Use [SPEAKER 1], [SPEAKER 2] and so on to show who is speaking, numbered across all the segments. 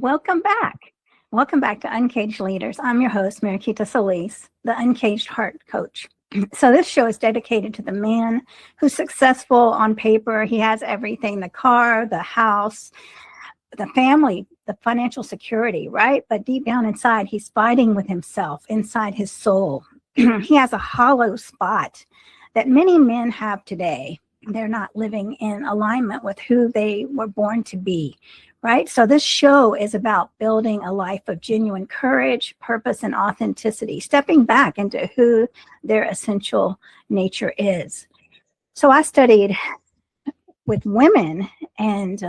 [SPEAKER 1] welcome back. Welcome back to Uncaged Leaders. I'm your host, Mariquita Solis, the Uncaged Heart Coach. So this show is dedicated to the man who's successful on paper. He has everything, the car, the house, the family, the financial security, right? But deep down inside, he's fighting with himself, inside his soul. He has a hollow spot that many men have today. They're not living in alignment with who they were born to be, right? So this show is about building a life of genuine courage, purpose, and authenticity, stepping back into who their essential nature is. So I studied with women and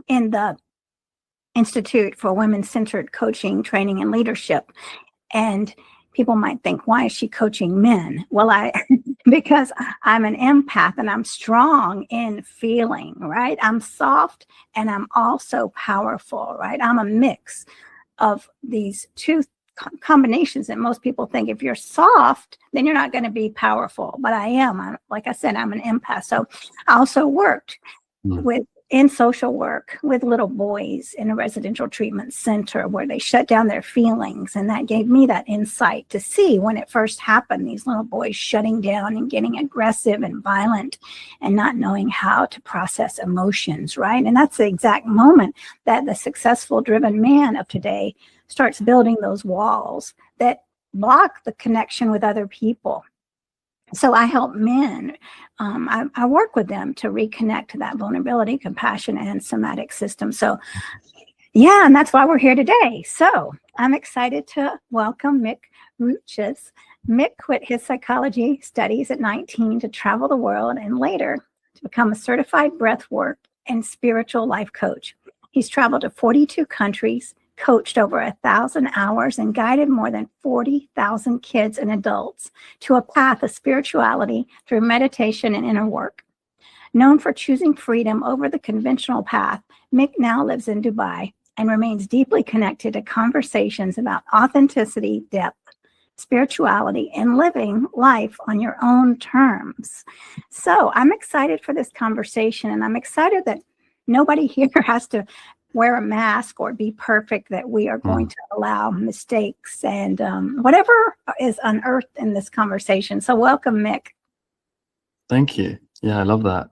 [SPEAKER 1] in the Institute for Women-Centered Coaching, Training, and Leadership. And people might think, why is she coaching men? Well, because I'm an empath and I'm strong in feeling, right? I'm soft and I'm also powerful, right? I'm a mix of these two combinations that most people think if you're soft, then you're not going to be powerful. But I am. Like I said, I'm an empath. So I also worked in social work with little boys in a residential treatment center where they shut down their feelings. And that gave me that insight to see when it first happened, these little boys shutting down and getting aggressive and violent and not knowing how to process emotions, right? And that's the exact moment that the successful, driven man of today starts building those walls that block the connection with other people. So I help men. I work with them to reconnect to that vulnerability, compassion, and somatic system. So, yeah, and that's why we're here today. So I'm excited to welcome Mick Rutjes. Mick quit his psychology studies at 19 to travel the world and later to become a certified breathwork and spiritual life coach. He's traveled to 42 countries, coached over 1,000 hours, and guided more than 40,000 kids and adults to a path of spirituality through meditation and inner work. Known for choosing freedom over the conventional path, Mick now lives in Dubai and remains deeply connected to conversations about authenticity, depth, spirituality, and living life on your own terms. So I'm excited for this conversation, and I'm excited that nobody here has to wear a mask or be perfect, that we are going to allow mistakes and whatever is unearthed in this conversation. So welcome, Mick.
[SPEAKER 2] Thank you. Yeah, I love that.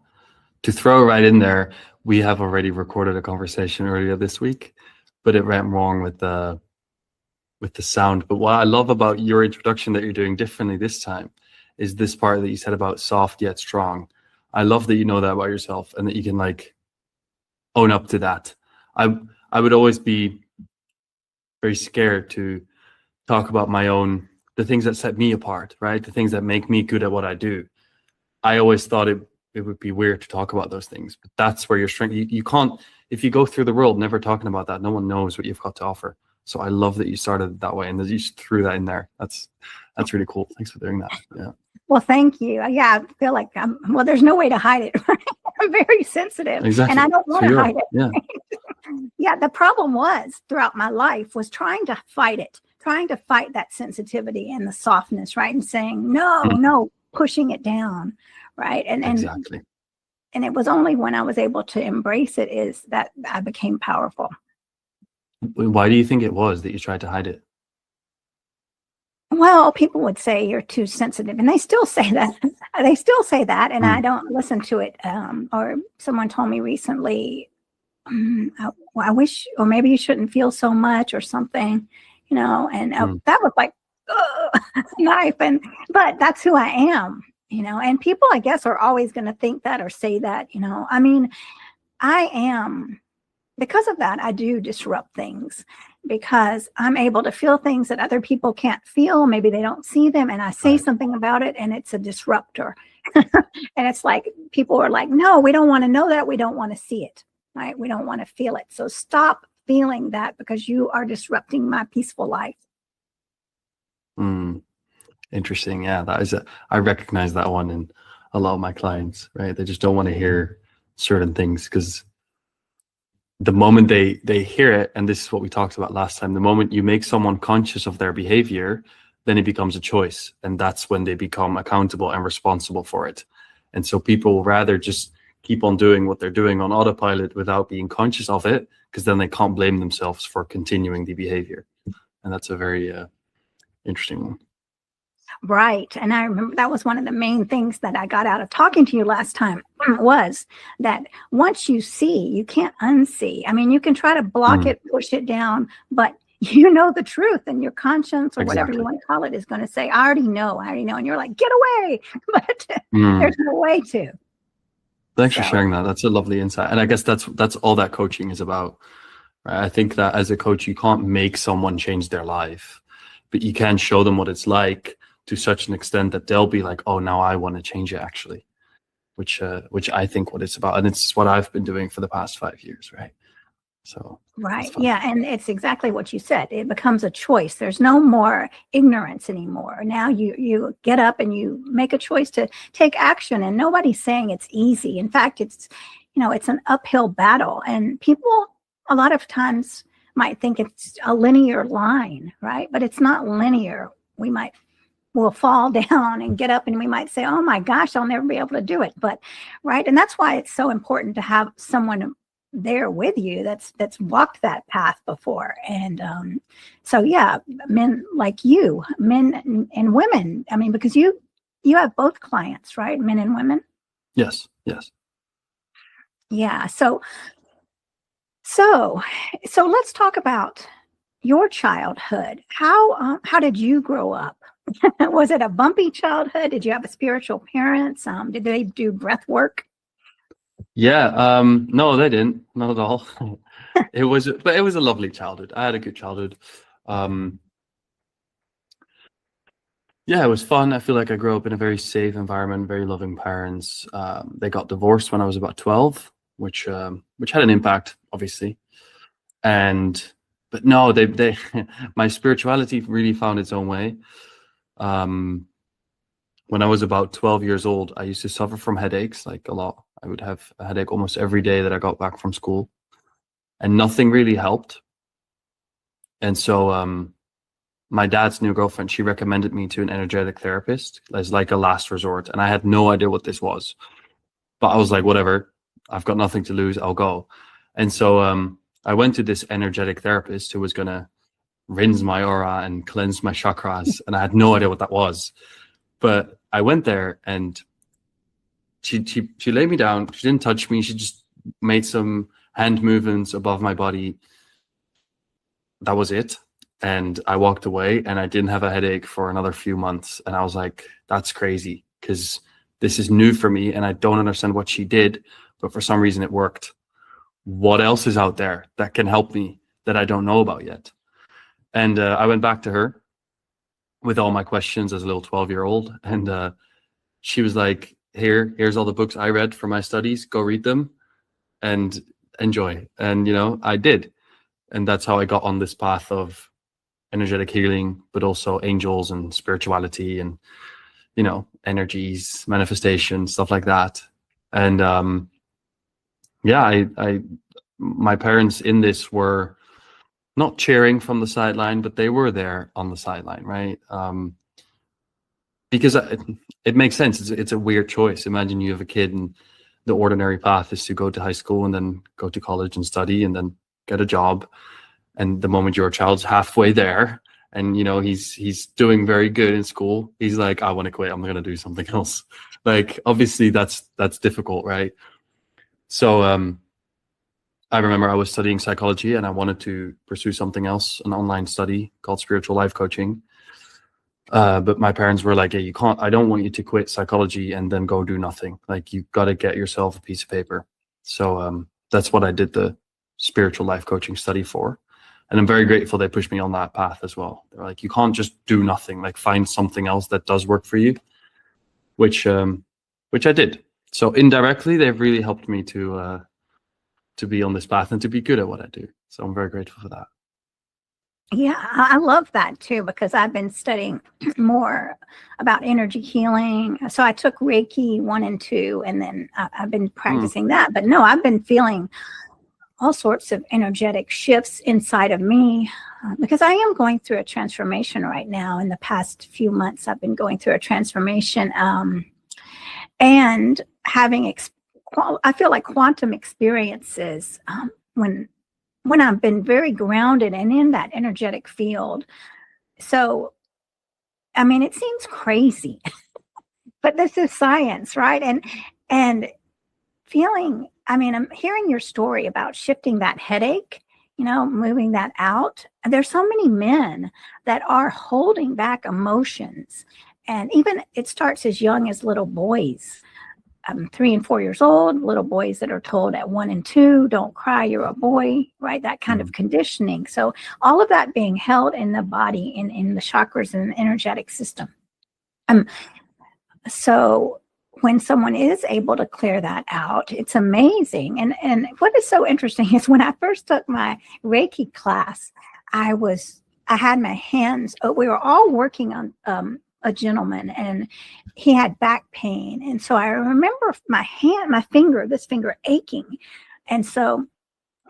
[SPEAKER 2] To throw right in there, we have already recorded a conversation earlier this week, but it went wrong with the sound. But what I love about your introduction that you're doing differently this time is this part that you said about soft yet strong. I love that you know that about yourself and that you can like own up to that. I would always be very scared to talk about the things that set me apart, right? The things that make me good at what I do. I always thought it would be weird to talk about those things, but that's where your strength, you can't, if you go through the world never talking about that, no one knows what you've got to offer. So I love that you started that way and that you threw that in there. That's really cool. Thanks for doing that. Yeah.
[SPEAKER 1] Well, thank you. Yeah, I feel like there's no way to hide it. Right? I'm very sensitive,
[SPEAKER 2] exactly.
[SPEAKER 1] And I don't want to hide it.
[SPEAKER 2] Yeah.
[SPEAKER 1] Yeah, the problem was throughout my life was trying to fight that sensitivity and the softness, right? And saying, no, pushing it down, right?
[SPEAKER 2] Exactly.
[SPEAKER 1] And it was only when I was able to embrace it is that I became powerful.
[SPEAKER 2] Why do you think it was that you tried to hide it?
[SPEAKER 1] Well, people would say you're too sensitive, and they still say that. And I don't listen to it. Or someone told me recently, I wish, or maybe you shouldn't feel so much or something, and that was like, knife. But that's who I am, and people, I guess, are always going to think that or say that, I mean, I am, because of that, I do disrupt things because I'm able to feel things that other people can't feel. Maybe they don't see them, and I say something about it, and it's a disruptor. And it's like, people are like, no, we don't want to know that. We don't want to see it. Right? We don't want to feel it. So stop feeling that because you are disrupting my peaceful life.
[SPEAKER 2] Interesting. Yeah, I recognize that one in a lot of my clients, right? They just don't want to hear certain things because the moment they hear it, and this is what we talked about last time, the moment you make someone conscious of their behavior, then it becomes a choice. And that's when they become accountable and responsible for it. And so people rather just keep on doing what they're doing on autopilot without being conscious of it, because then they can't blame themselves for continuing the behavior. And that's a very interesting one.
[SPEAKER 1] Right. And I remember that was one of the main things that I got out of talking to you last time was that once you see, you can't unsee. I mean, you can try to block it, push it down, but you know the truth, and your conscience or whatever you want to call it is going to say, I already know. And you're like, get away. But there's no way to.
[SPEAKER 2] Thanks for sharing that. That's a lovely insight. And I guess that's all that coaching is about. Right? I think that as a coach, you can't make someone change their life, but you can show them what it's like to such an extent that they'll be like, oh, now I want to change it actually, which I think what it's about. And it's what I've been doing for the past 5 years, right? So
[SPEAKER 1] right. Yeah. And it's exactly what you said. It becomes a choice. There's no more ignorance anymore. Now you get up and you make a choice to take action, and nobody's saying it's easy. In fact, it's an uphill battle, and people a lot of times might think it's a linear line, right? But it's not linear. We'll fall down and get up, and we might say, oh my gosh, I'll never be able to do it. But right. And that's why it's so important to have someone there with you that's walked that path before. And so yeah, men like you, men and women, I mean, because you have both clients, right? Men and women.
[SPEAKER 2] Yes.
[SPEAKER 1] Yeah. So let's talk about your childhood. How did you grow up? Was it a bumpy childhood? Did you have a spiritual parents? Did they do breath work?
[SPEAKER 2] Yeah. No, they didn't. Not at all. But it was a lovely childhood. I had a good childhood. Yeah, it was fun. I feel like I grew up in a very safe environment, very loving parents. They got divorced when I was about 12, which had an impact, obviously. But no, they my spirituality really found its own way. When I was about 12 years old, I used to suffer from headaches, like a lot. I would have a headache almost every day that I got back from school, and nothing really helped. And so my dad's new girlfriend, she recommended me to an energetic therapist as like a last resort. And I had no idea what this was, but I was like, whatever, I've got nothing to lose, I'll go. And so I went to this energetic therapist who was going to rinse my aura and cleanse my chakras. And I had no idea what that was. But I went there, and she laid me down. She didn't touch me. She just made some hand movements above my body. That was it. And I walked away, and I didn't have a headache for another few months. And I was like, that's crazy, because this is new for me and I don't understand what she did, but for some reason it worked. What else is out there that can help me that I don't know about yet? And I went back to her with all my questions as a little 12-year-old. And she was like, here's all the books I read for my studies. Go read them and enjoy. And, I did. And that's how I got on this path of energetic healing, but also angels and spirituality and, energies, manifestation, stuff like that. And my parents in this were not cheering from the sideline, but they were there on the sideline, right? Because it makes sense. It's a weird choice. Imagine you have a kid and the ordinary path is to go to high school and then go to college and study and then get a job. And the moment your child's halfway there and, he's doing very good in school, he's like, I want to quit. I'm going to do something else. Like, obviously that's difficult, right? So I remember I was studying psychology and I wanted to pursue something else, an online study called spiritual life coaching. But my parents were like, hey, I don't want you to quit psychology and then go do nothing. Like, you got to get yourself a piece of paper. So that's what I did the spiritual life coaching study for. And I'm very grateful they pushed me on that path as well. They're like, you can't just do nothing, like find something else that does work for you, which I did. So indirectly, they've really helped me to be on this path and to be good at what I do. So I'm very grateful for that.
[SPEAKER 1] Yeah, I love that too, because I've been studying more about energy healing. So I took Reiki 1 and 2, and then I've been practicing that. But no, I've been feeling all sorts of energetic shifts inside of me because I am going through a transformation right now. In the past few months, I've been going through a transformation and having I feel like quantum experiences, when I've been very grounded and in that energetic field. So, I mean, it seems crazy, but this is science, right? And feeling, I mean, I'm hearing your story about shifting that headache, moving that out. And there's so many men that are holding back emotions. And even it starts as young as little boys, 3 and 4 years old, little boys that are told at 1 and 2, don't cry, you're a boy, right? That kind of conditioning. So all of that being held in the body, in the chakras and the energetic system. So when someone is able to clear that out, it's amazing. And what is so interesting is when I first took my Reiki class, I had my hands, we were all working on a gentleman, and he had back pain. And so I remember this finger aching. And so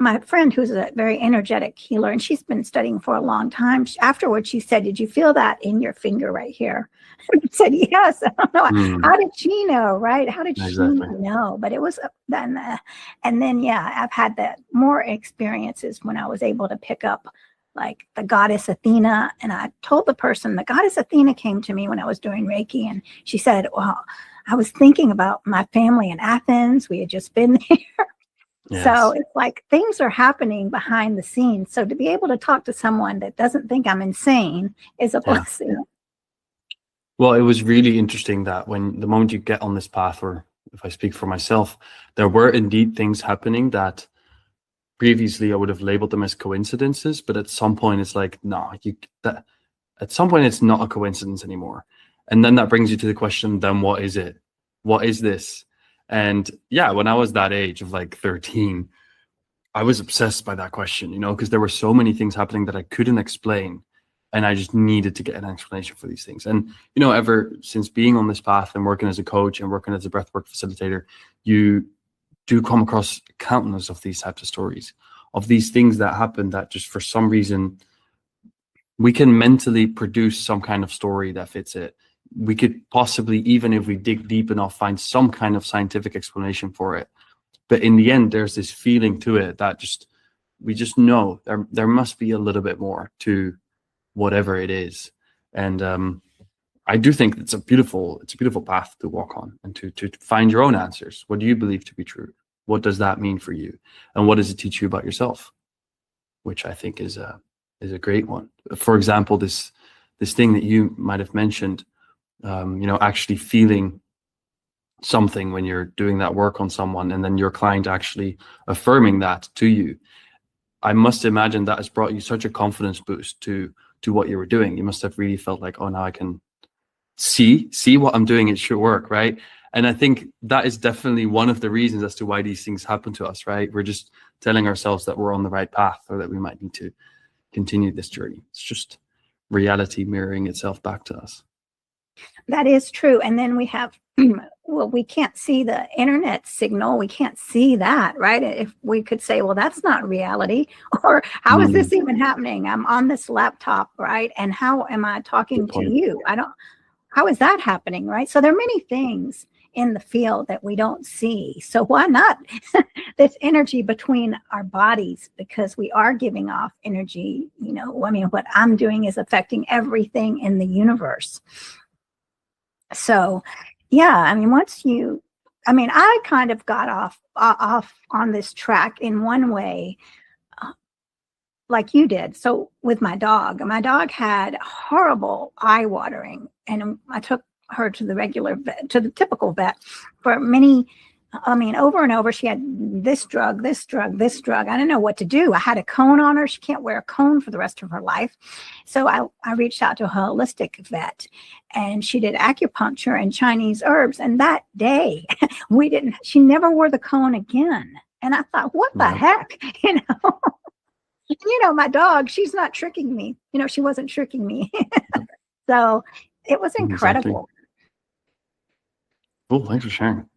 [SPEAKER 1] my friend, who's a very energetic healer, and she's been studying for a long time, afterwards she said, "Did you feel that in your finger right here?" I said, "Yes." I don't know. How did she know, right? How did she know? But it was then, and then, yeah, I've had that more experiences when I was able to pick up like the goddess Athena. And I told the person, the goddess Athena came to me when I was doing Reiki, and she said, "Well, I was thinking about my family in Athens. We had just been there." Yes. So it's like things are happening behind the scenes. So to be able to talk to someone that doesn't think I'm insane is a blessing.
[SPEAKER 2] Yeah. Well, it was really interesting that when the moment you get on this path, or if I speak for myself, there were indeed things happening that previously I would have labeled them as coincidences, but at some point it's like, no, at some point it's not a coincidence anymore. And then that brings you to the question, then what is it? What is this? And yeah, when I was that age of like 13, I was obsessed by that question, because there were so many things happening that I couldn't explain. And I just needed to get an explanation for these things. And, ever since being on this path and working as a coach and working as a breathwork facilitator, you do come across countless of these types of stories, of these things that happen that just for some reason, we can mentally produce some kind of story that fits it. We could possibly, even if we dig deep enough, find some kind of scientific explanation for it. But in the end, there's this feeling to it that we just know there must be a little bit more to whatever it is. And I do think it's a beautiful path to walk on and to find your own answers. What do you believe to be true? What does that mean for you? And what does it teach you about yourself? Which I think is a great one. For example, this thing that you might have mentioned, actually feeling something when you're doing that work on someone, and then your client actually affirming that to you. I must imagine that has brought you such a confidence boost to what you were doing. You must have really felt like, oh, now I can see what I'm doing. It should work, right? And I think that is definitely one of the reasons as to why these things happen to us, right? We're just telling ourselves that we're on the right path, or that we might need to continue this journey. It's just reality mirroring itself back to us.
[SPEAKER 1] That is true. And then we have, well, we can't see the internet signal. We can't see that, right? If we could say, well, that's not reality, or how is this even happening? I'm on this laptop, right? And how am I talking to you? How is that happening, right? So there are many things in the field that we don't see. So why not this energy between our bodies? Because we are giving off energy, what I'm doing is affecting everything in the universe. So, yeah, I kind of got off on this track in one way, like you did. So with my dog had horrible eye watering, and I took her to the typical vet for many, over and over. She had this drug. I didn't know what to do. I had a cone on her. She can't wear a cone for the rest of her life. So I reached out to a holistic vet, and she did acupuncture and Chinese herbs. And that day she never wore the cone again. And I thought, what the heck, my dog, she's not tricking me. She wasn't tricking me. So it was incredible.
[SPEAKER 2] Cool. Thanks for sharing.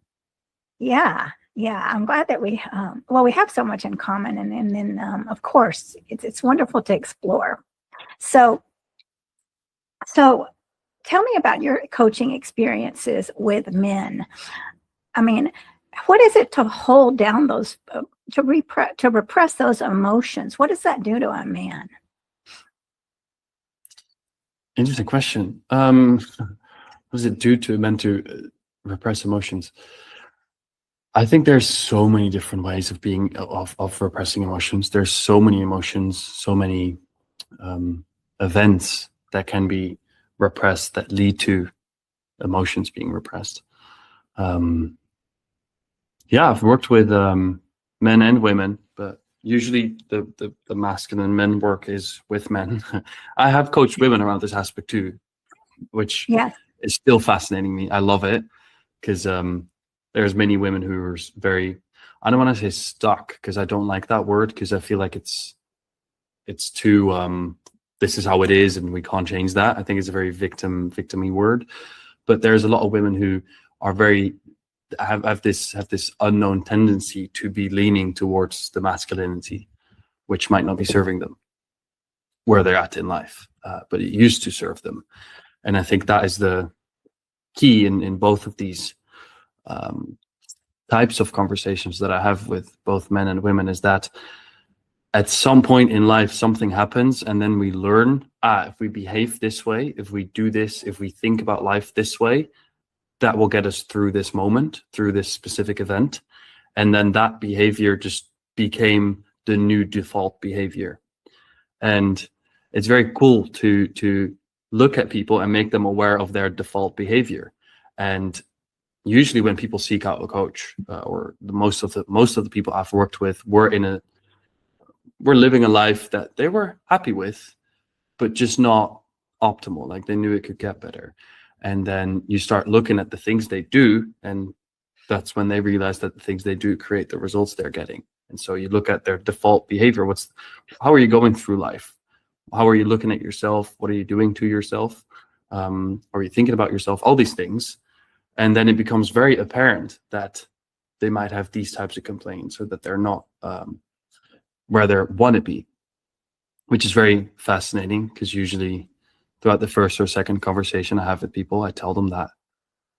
[SPEAKER 1] Yeah. I'm glad that we have so much in common. And then, of course, it's wonderful to explore. So tell me about your coaching experiences with men. what is it to hold down those, to repress those emotions? What does that do to a man?
[SPEAKER 2] Interesting question. What does it do to men to repress emotions? I think there's so many different ways of being of repressing emotions. There's so many emotions, so many events that can be repressed that lead to emotions being repressed. Yeah, I've worked with men and women, but usually the masculine men work is with men. I have coached women around this aspect too, which
[SPEAKER 1] Yes.
[SPEAKER 2] is still fascinating me. I love it because there's many women who are very, I don't want to say stuck because I don't like that word because I feel like it's too this is how it is and we can't change that. I think it's a very victim-y word. But there's a lot of women who are very have this unknown tendency to be leaning towards the masculinity, which might not be serving them where they're at in life, but it used to serve them. And I think that is the key in both of these types of conversations that I have with both men and women, is that at some point in life, something happens and then we learn, if we behave this way, if we do this, if we think about life this way, that will get us through this moment, through this specific event. And then that behavior just became the new default behavior. And it's very cool to look at people and make them aware of their default behavior. And usually when people seek out a coach, or most of the people I've worked with were living a life that they were happy with, but just not optimal. Like they knew it could get better. And then you start looking at the things they do, and that's when they realize that the things they do create the results they're getting. And so you look at their default behavior. How are you going through life? How are you looking at yourself? What are you doing to yourself? Are you thinking about yourself? All these things. And then it becomes very apparent that they might have these types of complaints, or that they're not where they want to be, which is very fascinating because usually throughout the first or second conversation I have with people, I tell them that,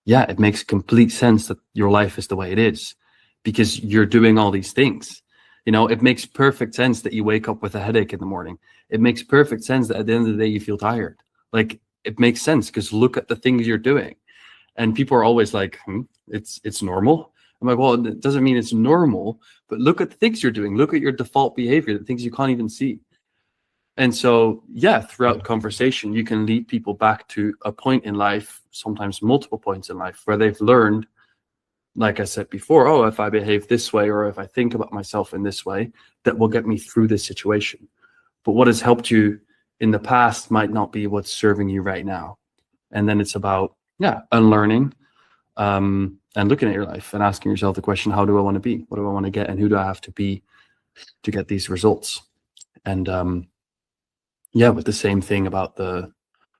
[SPEAKER 2] yeah, it makes complete sense that your life is the way it is because you're doing all these things. You know, it makes perfect sense that you wake up with a headache in the morning. It makes perfect sense that at the end of the day you feel tired. Like, it makes sense because look at the things you're doing. And people are always like, it's normal. I'm like, well, it doesn't mean it's normal, but look at the things you're doing. Look at your default behavior, the things you can't even see. And so, yeah, throughout conversation, you can lead people back to a point in life, sometimes multiple points in life, where they've learned, like I said before, oh, if I behave this way, or if I think about myself in this way, that will get me through this situation. But what has helped you in the past might not be what's serving you right now. And then it's about, unlearning, and looking at your life and asking yourself the question, how do I want to be? What do I want to get? And who do I have to be to get these results? And with the same thing about the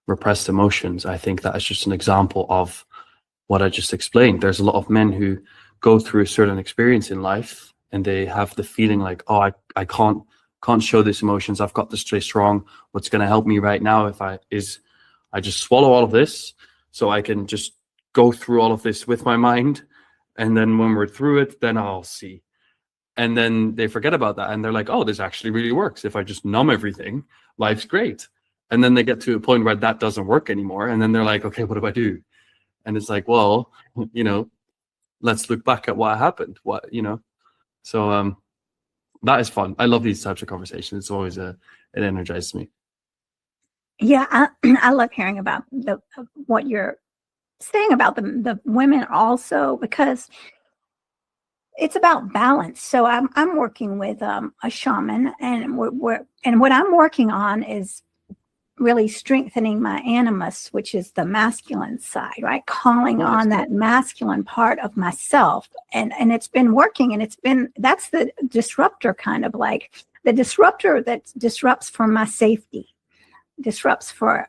[SPEAKER 2] repressed emotions, I think that is just an example of what I just explained. There's a lot of men who go through a certain experience in life and they have the feeling like, oh, I can't show these emotions. I've got to stay strong. What's going to help me right now I just swallow all of this so I can just go through all of this with my mind. And then when we're through it, then I'll see. And then they forget about that. And they're like, oh, this actually really works. If I just numb everything, life's great. And then they get to a point where that doesn't work anymore. And then they're like, okay, what do I do? And it's like, well, let's look back at what happened. So that is fun. I love these types of conversations. It's always it energizes me.
[SPEAKER 1] Yeah, I love hearing about what you're saying about the women also, because it's about balance. So I'm working with a shaman, and what I'm working on is really strengthening my animus, which is the masculine side, right? Calling on that masculine part of myself. And it's been working, and that's the disruptor, kind of like the disruptor that disrupts for my safety, disrupts for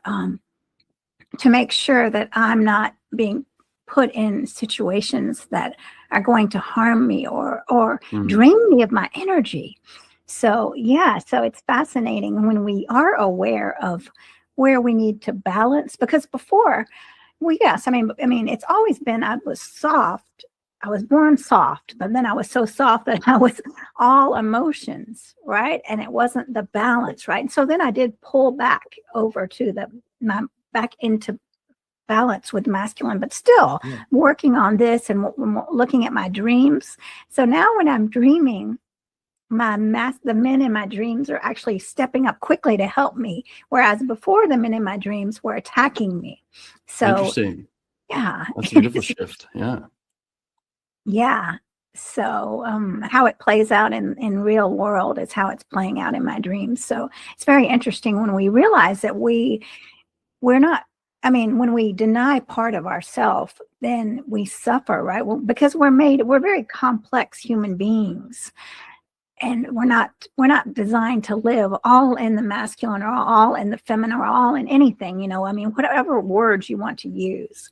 [SPEAKER 1] to make sure that I'm not being put in situations that are going to harm me or drain me of my energy. So so it's fascinating when we are aware of where we need to balance, because before, I mean, it's always been, I was soft was born soft, but then I was so soft that I was all emotions, right? And it wasn't the balance, right? And so then I did pull back over to back into balance with masculine, but still working on this and looking at my dreams. So now when I'm dreaming, the men in my dreams are actually stepping up quickly to help me, whereas before the men in my dreams were attacking me. So
[SPEAKER 2] interesting.
[SPEAKER 1] Yeah,
[SPEAKER 2] That's a beautiful shift. Yeah.
[SPEAKER 1] Yeah. So how it plays out in real world is how it's playing out in my dreams. So it's very interesting when we realize that we're not, I mean, when we deny part of ourself, then we suffer, right? Well, because we're very complex human beings. And we're not designed to live all in the masculine or all in the feminine or all in anything, you know, I mean, whatever words you want to use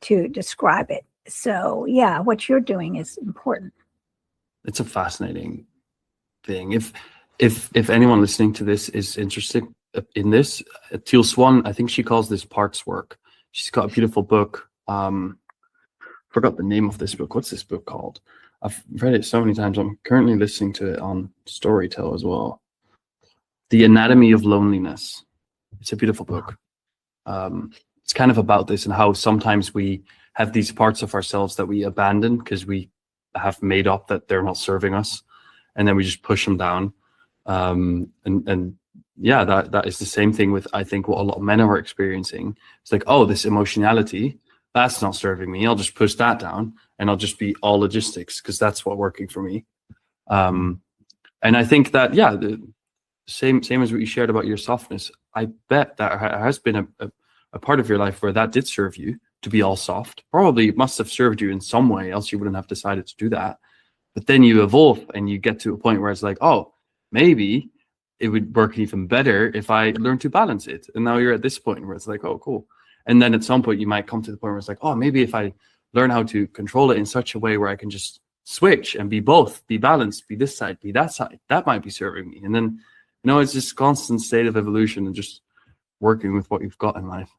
[SPEAKER 1] to describe it. So yeah, what you're doing is important.
[SPEAKER 2] It's a fascinating thing. If anyone listening to this is interested in this, Teal Swan, I think she calls this parts work. She's got a beautiful book. Forgot the name of this book. What's this book called? I've read it so many times. I'm currently listening to it on Storytel as well. The Anatomy of Loneliness. It's a beautiful book. It's kind of about this and how sometimes we have these parts of ourselves that we abandon because we have made up that they're not serving us, and then we just push them down. And yeah, that is the same thing with, I think, what a lot of men are experiencing. It's like, oh, this emotionality, that's not serving me. I'll just push that down and I'll just be all logistics because that's what's working for me. And I think that, yeah, the same as what you shared about your softness, I bet that has been a part of your life where that did serve you to be all soft. Probably must have served you in some way, else you wouldn't have decided to do that. But then you evolve and you get to a point where it's like, oh, maybe it would work even better if I learn to balance it. And now you're at this point where it's like, oh, cool. And then at some point you might come to the point where it's like, oh, maybe if I learn how to control it in such a way where I can just switch and be both, be balanced, be this side, be that side, that might be serving me. And then, you know, it's just constant state of evolution and just working with what you've got in life.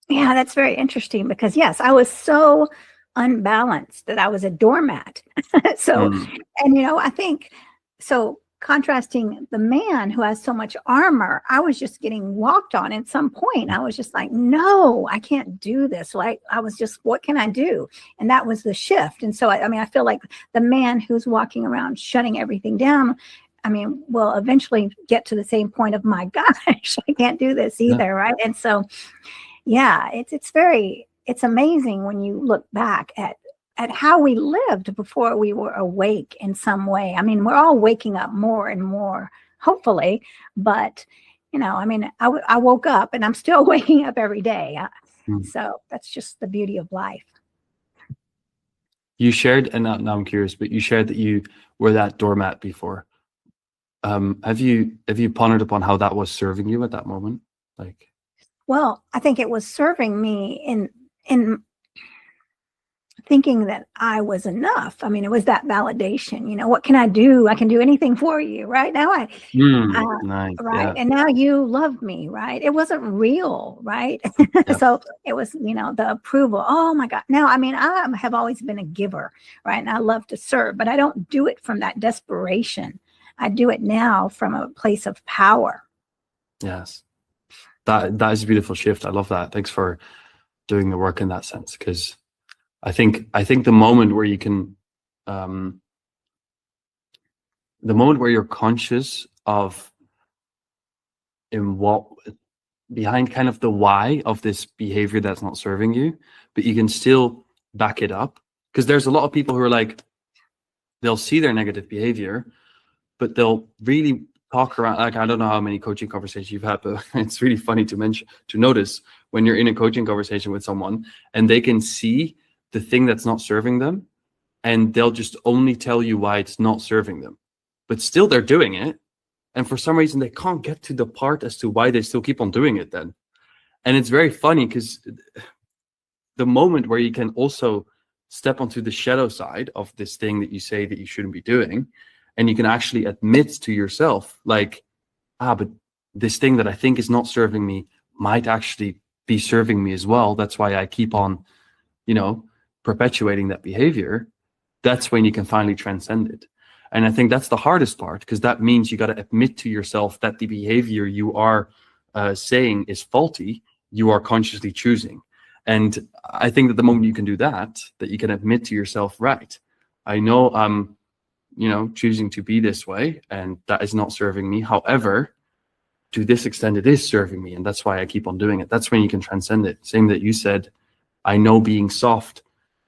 [SPEAKER 1] Yeah, that's very interesting because yes, I was so unbalanced that I was a doormat. So, and you know, I think so contrasting the man who has so much armor, I was just getting walked on at some point. I was just like, no, I can't do this. Like I was just, what can I do? And that was the shift. And so, I mean, I feel like the man who's walking around shutting everything down, I mean, will eventually get to the same point of, my gosh, I can't do this either. Yeah. Right. And so, yeah, it's amazing when you look back at how we lived before we were awake in some way. I mean, we're all waking up more and more, hopefully, but you know, I mean, I woke up and I'm still waking up every day. So that's just the beauty of life.
[SPEAKER 2] You shared, and now I'm curious, but you shared that you were that doormat before. Have you pondered upon how that was serving you at that moment? Like,
[SPEAKER 1] well, I think it was serving me in thinking that I was enough. I mean, it was that validation, you know, what can I do? I can do anything for you. Right now,
[SPEAKER 2] nice.
[SPEAKER 1] Right.
[SPEAKER 2] Yeah.
[SPEAKER 1] And now you love me. Right. It wasn't real. Right. Yeah. So it was, you know, the approval. Oh my God. Now, I mean, I have always been a giver. Right. And I love to serve, but I don't do it from that desperation. I do it now from a place of power.
[SPEAKER 2] Yes. That is a beautiful shift. I love that. Thanks for doing the work in that sense, because I think the moment where you can, the moment where you're conscious of behind kind of the why of this behavior that's not serving you, but you can still back it up. Because there's a lot of people who are like, they'll see their negative behavior, but they'll really talk around, like, I don't know how many coaching conversations you've had, but it's really funny to notice when you're in a coaching conversation with someone and they can see the thing that's not serving them, and they'll just only tell you why it's not serving them, but still they're doing it. And for some reason, they can't get to the part as to why they still keep on doing it then. And it's very funny because the moment where you can also step onto the shadow side of this thing that you say that you shouldn't be doing, and you can actually admit to yourself, like, but this thing that I think is not serving me might actually be serving me as well. That's why I keep on, you know, perpetuating that behavior, that's when you can finally transcend it. And I think that's the hardest part, because that means you got to admit to yourself that the behavior you are saying is faulty, you are consciously choosing. And I think that the moment you can do that, that you can admit to yourself, right, I know I'm, choosing to be this way, and that is not serving me. However, to this extent, it is serving me, and that's why I keep on doing it. That's when you can transcend it. Same that you said, I know being soft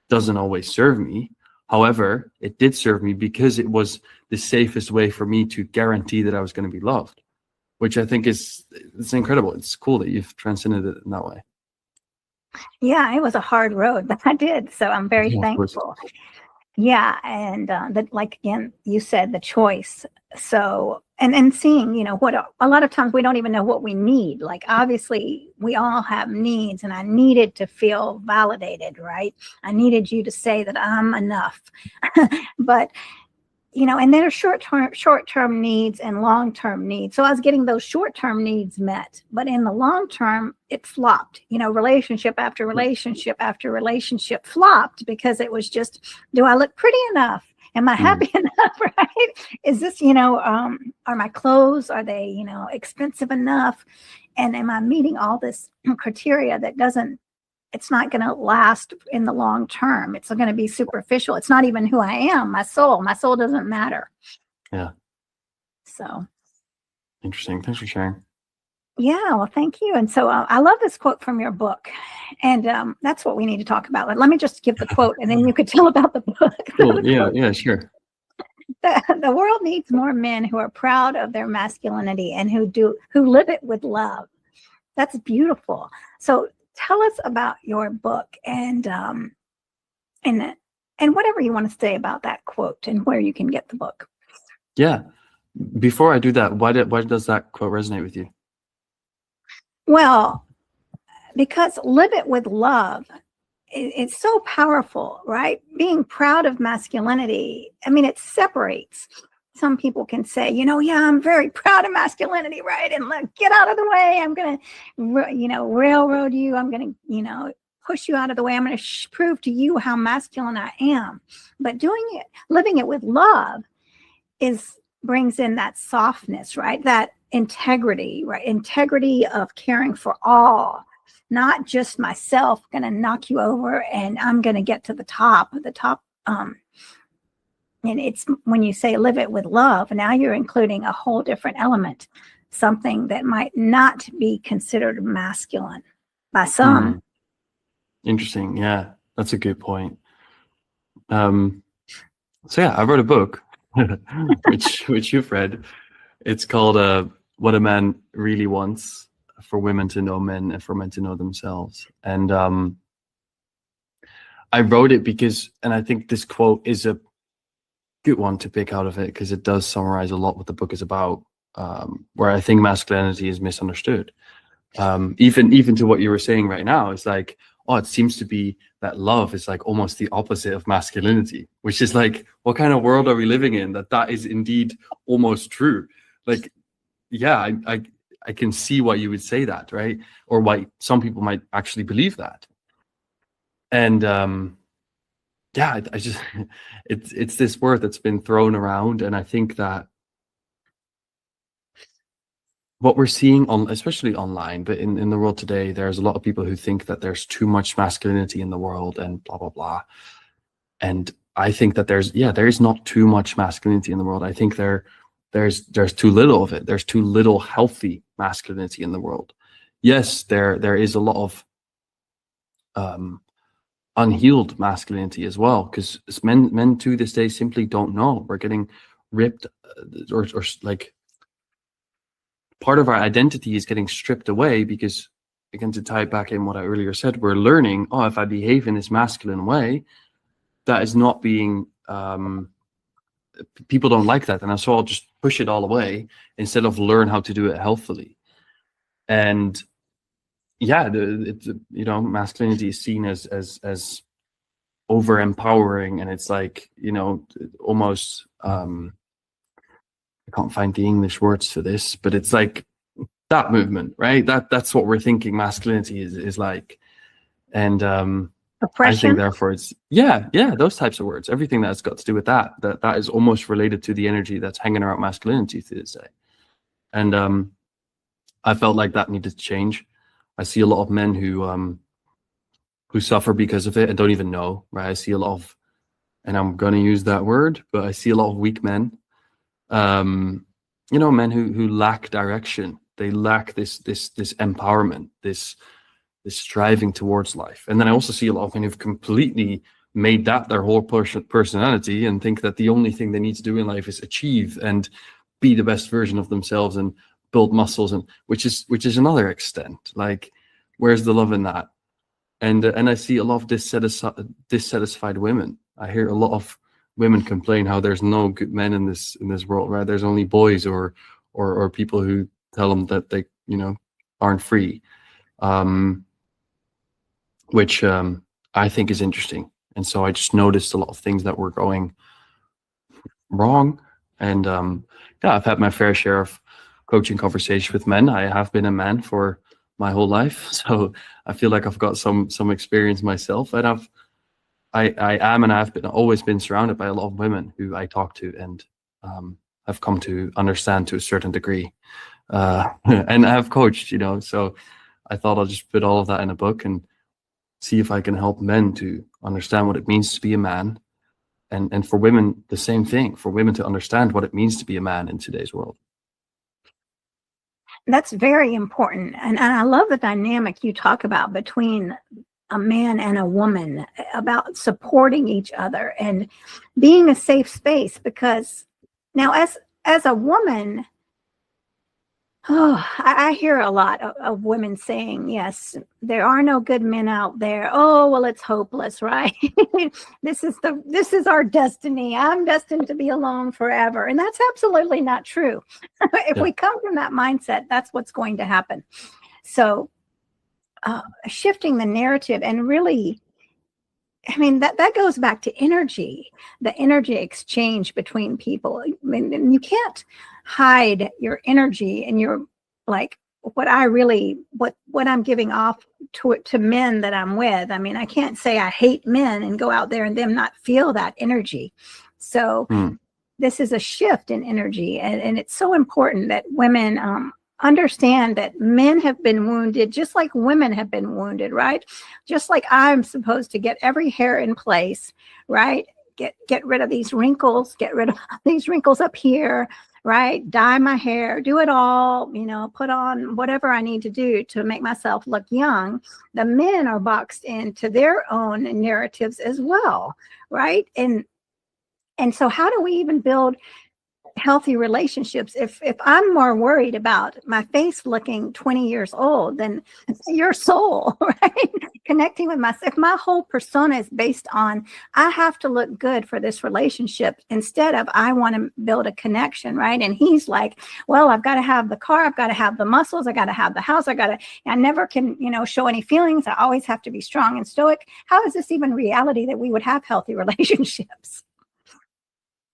[SPEAKER 2] doesn't always serve me. However, it did serve me because it was the safest way for me to guarantee that I was going to be loved, which I think it's incredible. It's cool that you've transcended it in that way.
[SPEAKER 1] Yeah, it was a hard road, but I did. So I'm very
[SPEAKER 2] Yeah,
[SPEAKER 1] thankful. Yeah. And that, like, again, you said the choice. So, and seeing, what a lot of times we don't even know what we need. Like, obviously we all have needs, and I needed to feel validated, right? I needed you to say that I'm enough. But and there are short-term needs and long-term needs. So I was getting those short-term needs met, but in the long term, it flopped. Relationship after relationship after relationship flopped, because it was just, do I look pretty enough? Am I happy enough? Right? Is this, are my clothes, are they, expensive enough? And am I meeting all this criteria that it's not going to last in the long term. It's going to be superficial. It's not even who I am, my soul. My soul doesn't matter.
[SPEAKER 2] Yeah.
[SPEAKER 1] So.
[SPEAKER 2] Interesting. Thanks for sharing.
[SPEAKER 1] Yeah, well, thank you. And so I love this quote from your book. And that's what we need to talk about. Let me just give the quote, and then you could tell about the book.
[SPEAKER 2] Cool. Yeah, sure.
[SPEAKER 1] The world needs more men who are proud of their masculinity and who live it with love. That's beautiful. So tell us about your book and whatever you want to say about that quote and where you can get the book.
[SPEAKER 2] Yeah. Before I do that, why does that quote resonate with you?
[SPEAKER 1] Well, because live it with love, it's so powerful, right? Being proud of masculinity. I mean, it separates. Some people can say, yeah, I'm very proud of masculinity, right? And get out of the way. I'm going to, railroad you. I'm going to, push you out of the way. I'm going to prove to you how masculine I am. But living it with love brings in that softness, right? That integrity, right? Integrity of caring for all, not just myself, going to knock you over and I'm going to get to the top. And it's when you say live it with love, now you're including a whole different element, something that might not be considered masculine by some.
[SPEAKER 2] Interesting. Yeah, that's a good point. So yeah, I wrote a book, which you've read. It's called What a Man Really Wants, for women to know men and for men to know themselves. And I wrote it because, and I think this quote is a good one to pick out of it, because it does summarize a lot what the book is about, where I think masculinity is misunderstood. Even to what you were saying right now, it's like, it seems to be that love is like almost the opposite of masculinity, which is like, what kind of world are we living in that is indeed almost true? Like, yeah, I can see why you would say that, right? Or why some people might actually believe that. And yeah, I just it's this word that's been thrown around, and I think that what we're seeing especially online, but in the world today, there's a lot of people who think that there's too much masculinity in the world and blah blah blah. And I think that there is not too much masculinity in the world. I think there's too little of it. There's too little healthy masculinity in the world. Yes, there is a lot of unhealed masculinity as well, because men to this day simply don't know. We're getting ripped, or like part of our identity is getting stripped away, because, again, to tie it back in what I earlier said, we're learning, if I behave in this masculine way, that is not being people don't like that, and so I'll just push it all away instead of learn how to do it healthily. And yeah, masculinity is seen as over empowering, and it's like, almost I can't find the English words for this, but it's like that movement, right? That's what we're thinking masculinity is like. And I think
[SPEAKER 1] Oppression.
[SPEAKER 2] therefore it's those types of words. Everything that's got to do with that is almost related to the energy that's hanging around masculinity to this day. And I felt like that needed to change. I see a lot of men who suffer because of it and don't even know, right? I see a lot of, and I'm gonna use that word, but I see a lot of weak men. Men who lack direction. They lack this empowerment, this striving towards life. And then I also see a lot of men who've completely made that their whole personality and think that the only thing they need to do in life is achieve and be the best version of themselves and build muscles, and which is another extent. Like, where's the love in that? And I see a lot of dissatisfied women. I hear a lot of women complain how there's no good men in this world, right? There's only boys or people who tell them that they aren't free, which I think is interesting. And so I just noticed a lot of things that were going wrong. And I've had my fair share of coaching conversation with men. I have been a man for my whole life, so I feel like I've got some experience myself. And I've always been surrounded by a lot of women who I talk to and have come to understand to a certain degree, and I have coached. So I thought I'll just put all of that in a book and see if I can help men to understand what it means to be a man, and for women the same thing, for women to understand what it means to be a man in today's world.
[SPEAKER 1] That's very important. And I love the dynamic you talk about between a man and a woman, about supporting each other and being a safe space. Because now as a woman, I hear a lot of women saying, yes, there are no good men out there. Oh, well, it's hopeless, right? This is our destiny. I'm destined to be alone forever. And that's absolutely not true. If we come from that mindset, that's what's going to happen. So shifting the narrative, and really, I mean, that goes back to energy, the energy exchange between people. I mean, you can't hide your energy and your, like, what I'm giving off to men that I'm with. I mean, I can't say I hate men and go out there and them not feel that energy. So this is a shift in energy, and it's so important that women understand that men have been wounded just like women have been wounded, right? Just like I'm supposed to get every hair in place, right? Get rid of these wrinkles, get rid of these wrinkles up here, right? Dye my hair, do it all, put on whatever I need to do to make myself look young. The men are boxed into their own narratives as well, right? And so how do we even build healthy relationships if I'm more worried about my face looking 20 years old than your soul, right? Connecting with myself. If my whole persona is based on I have to look good for this relationship instead of I want to build a connection, right? And he's like, well, I've got to have the car, I've got to have the muscles, I got to have the house, I never can, show any feelings. I always have to be strong and stoic. How is this even reality that we would have healthy relationships?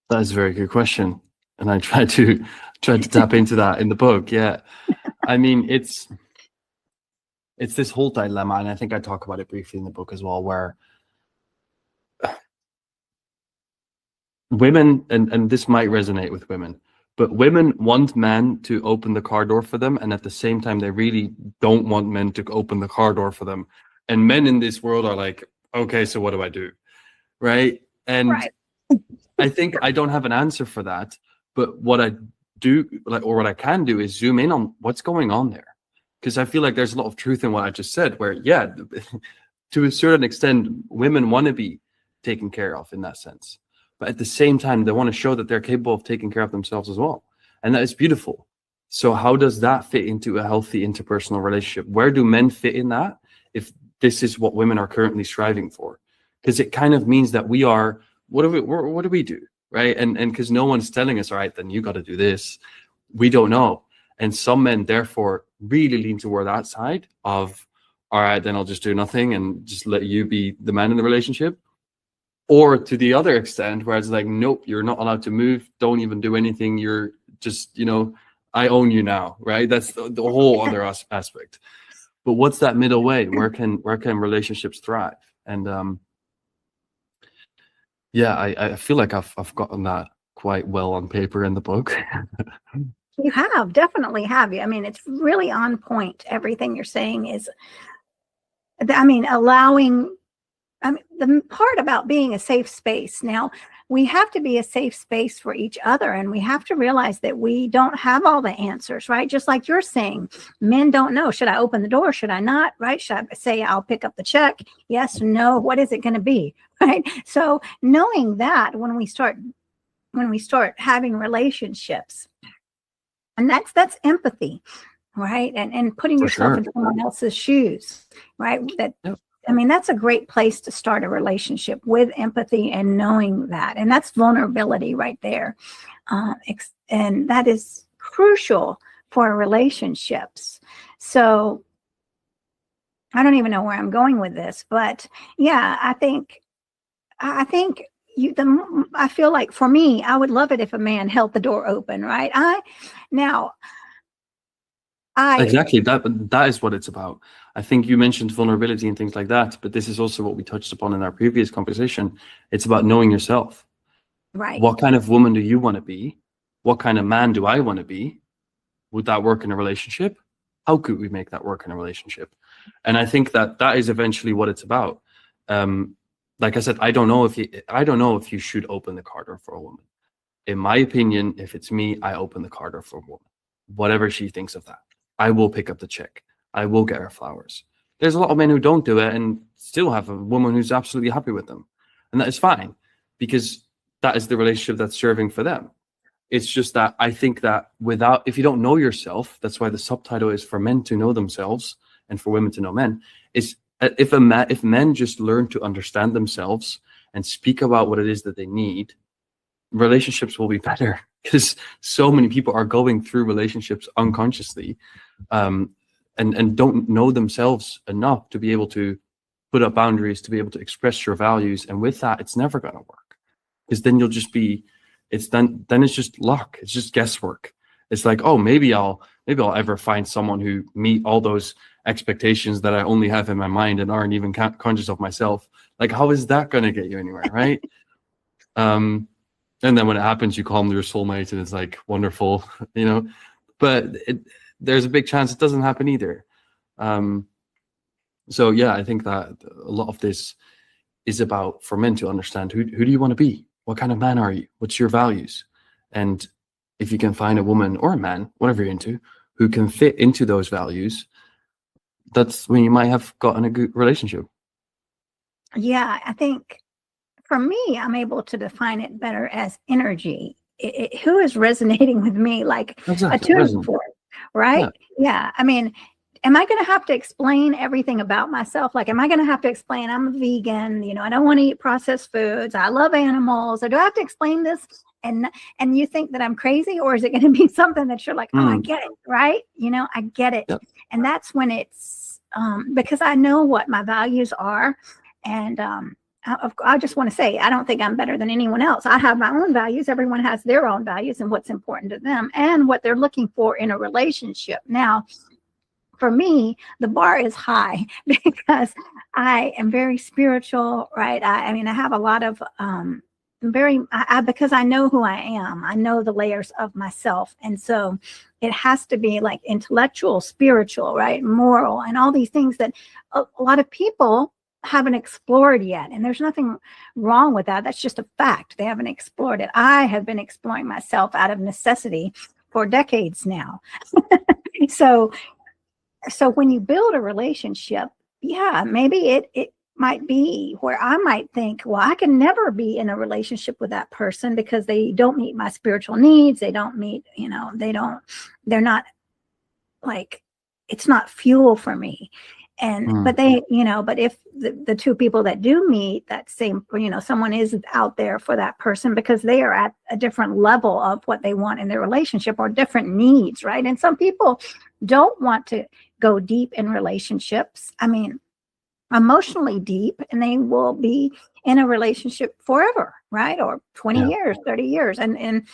[SPEAKER 2] That is a very good question. And I tried to tap into that in the book. Yeah. I mean, it's this whole dilemma, and I think I talk about it briefly in the book as well, where women, and this might resonate with women, but women want men to open the car door for them, and at the same time, they really don't want men to open the car door for them. And men in this world are like, okay, so what do I do? Right? And right. I think I don't have an answer for that. But what I do, or what I can do, is zoom in on what's going on there. Because I feel like there's a lot of truth in what I just said, where, to a certain extent, women want to be taken care of in that sense. But at the same time, they want to show that they're capable of taking care of themselves as well. And that is beautiful. So how does that fit into a healthy interpersonal relationship? Where do men fit in that, if this is what women are currently striving for? Because it kind of means that we are, what do we do? Right. And because no one's telling us, all right, then you got to do this. We don't know. And some men therefore really lean toward that side of, all right, then I'll just do nothing and just let you be the man in the relationship. Or to the other extent, where it's like, nope, you're not allowed to move. Don't even do anything. You're just, I own you now. Right. That's the whole other aspect. But what's that middle way? Where can relationships thrive? And yeah, I feel like I've gotten that quite well on paper in the book.
[SPEAKER 1] You have, definitely have. You. I mean, it's really on point. Everything you're saying is, I mean, allowing, I mean, the part about being a safe space. Now, we have to be a safe space for each other, and we have to realize that we don't have all the answers, right? Just like you're saying, men don't know. Should I open the door? Should I not? Right? Should I say I'll pick up the check? Yes, no. What is it going to be? Right? So knowing that when we start having relationships, and that's empathy, right? And putting
[SPEAKER 2] For
[SPEAKER 1] yourself
[SPEAKER 2] sure.
[SPEAKER 1] in someone else's shoes, right? That,
[SPEAKER 2] Yep.
[SPEAKER 1] I mean, that's a great place to start a relationship, with empathy and knowing that. And that's vulnerability right there. And that is crucial for relationships. So I don't even know where I'm going with this, but yeah, I think I feel like, for me, I would love it if a man held the door open, right?
[SPEAKER 2] Exactly. That is what it's about. I think you mentioned vulnerability and things like that, but this is also what we touched upon in our previous conversation. It's about knowing yourself.
[SPEAKER 1] Right.
[SPEAKER 2] What kind of woman do you want to be? What kind of man do I want to be? Would that work in a relationship? How could we make that work in a relationship? And I think that is eventually what it's about. Like I said, I don't know if you should open the car door for a woman. In my opinion, if it's me, I open the car door for a woman. Whatever she thinks of that, I will pick up the check. I will get her flowers. There's a lot of men who don't do it and still have a woman who's absolutely happy with them. And that is fine, because that is the relationship that's serving for them. It's just that I think that if you don't know yourself, that's why the subtitle is for men to know themselves and for women to know men, is if men just learn to understand themselves and speak about what it is that they need, relationships will be better, because so many people are going through relationships unconsciously, and don't know themselves enough to be able to put up boundaries, to be able to express your values. And with that, it's never going to work, because then you'll just be, then it's just luck. It's just guesswork. It's like, oh, maybe I'll ever find someone who meet all those expectations that I only have in my mind and aren't even conscious of myself. Like, how is that going to get you anywhere, right? And then when it happens, you call them your soulmate, and it's like wonderful, But there's a big chance it doesn't happen either. So yeah, I think that a lot of this is about, for men to understand, who do you want to be? What kind of man are you? What's your values? And if you can find a woman or a man, whatever you're into, who can fit into those values, that's when you might have gotten a good relationship.
[SPEAKER 1] Yeah, I think for me, I'm able to define it better as energy. Who is resonating with me like
[SPEAKER 2] Exactly.
[SPEAKER 1] a tuning fork, right? Yeah. I mean, am I going to have to explain everything about myself? Like, am I going to have to explain I'm a vegan? I don't want to eat processed foods. I love animals. Or do I have to explain this? And you think that I'm crazy, or is it going to be something that you're like, oh, I get it, right? I get it.
[SPEAKER 2] Yep.
[SPEAKER 1] And that's when it's because I know what my values are. And I just want to say, I don't think I'm better than anyone else. I have my own values. Everyone has their own values and what's important to them and what they're looking for in a relationship. Now, for me, the bar is high because I am very spiritual, right? I mean, I have a lot of because I know who I am. I know the layers of myself. And so it has to be like intellectual, spiritual, right? Moral, and all these things that a lot of people haven't explored yet. And there's nothing wrong with that. That's just a fact. They haven't explored it. I have been exploring myself out of necessity for decades now. So when you build a relationship, yeah, maybe it might be where I might think, well, I can never be in a relationship with that person because they don't meet my spiritual needs. They don't meet, they're not like, it's not fuel for me. And, but if the two people that do meet that same, someone is out there for that person because they are at a different level of what they want in their relationship or different needs, right? And some people don't want to go deep in relationships. I mean, emotionally deep, and they will be in a relationship forever, right? Or 20 years, 30 years. And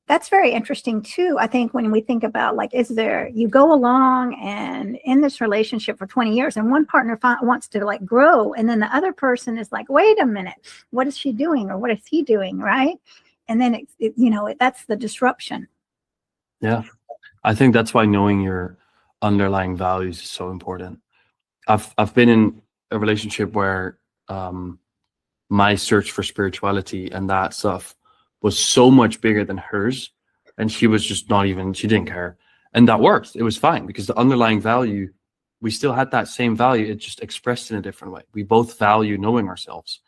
[SPEAKER 1] that's very interesting too. I think when we think about like, you go along and in this relationship for 20 years and one partner wants to like grow. And then the other person is like, wait a minute, what is she doing? Or what is he doing? Right. And then that's the disruption.
[SPEAKER 2] Yeah. I think that's why knowing your underlying values is so important. I've been in a relationship where my search for spirituality and that stuff was so much bigger than hers, and she was just she didn't care, and that worked. It was fine because the underlying value, we still had that same value, it just expressed in a different way. We both value knowing ourselves,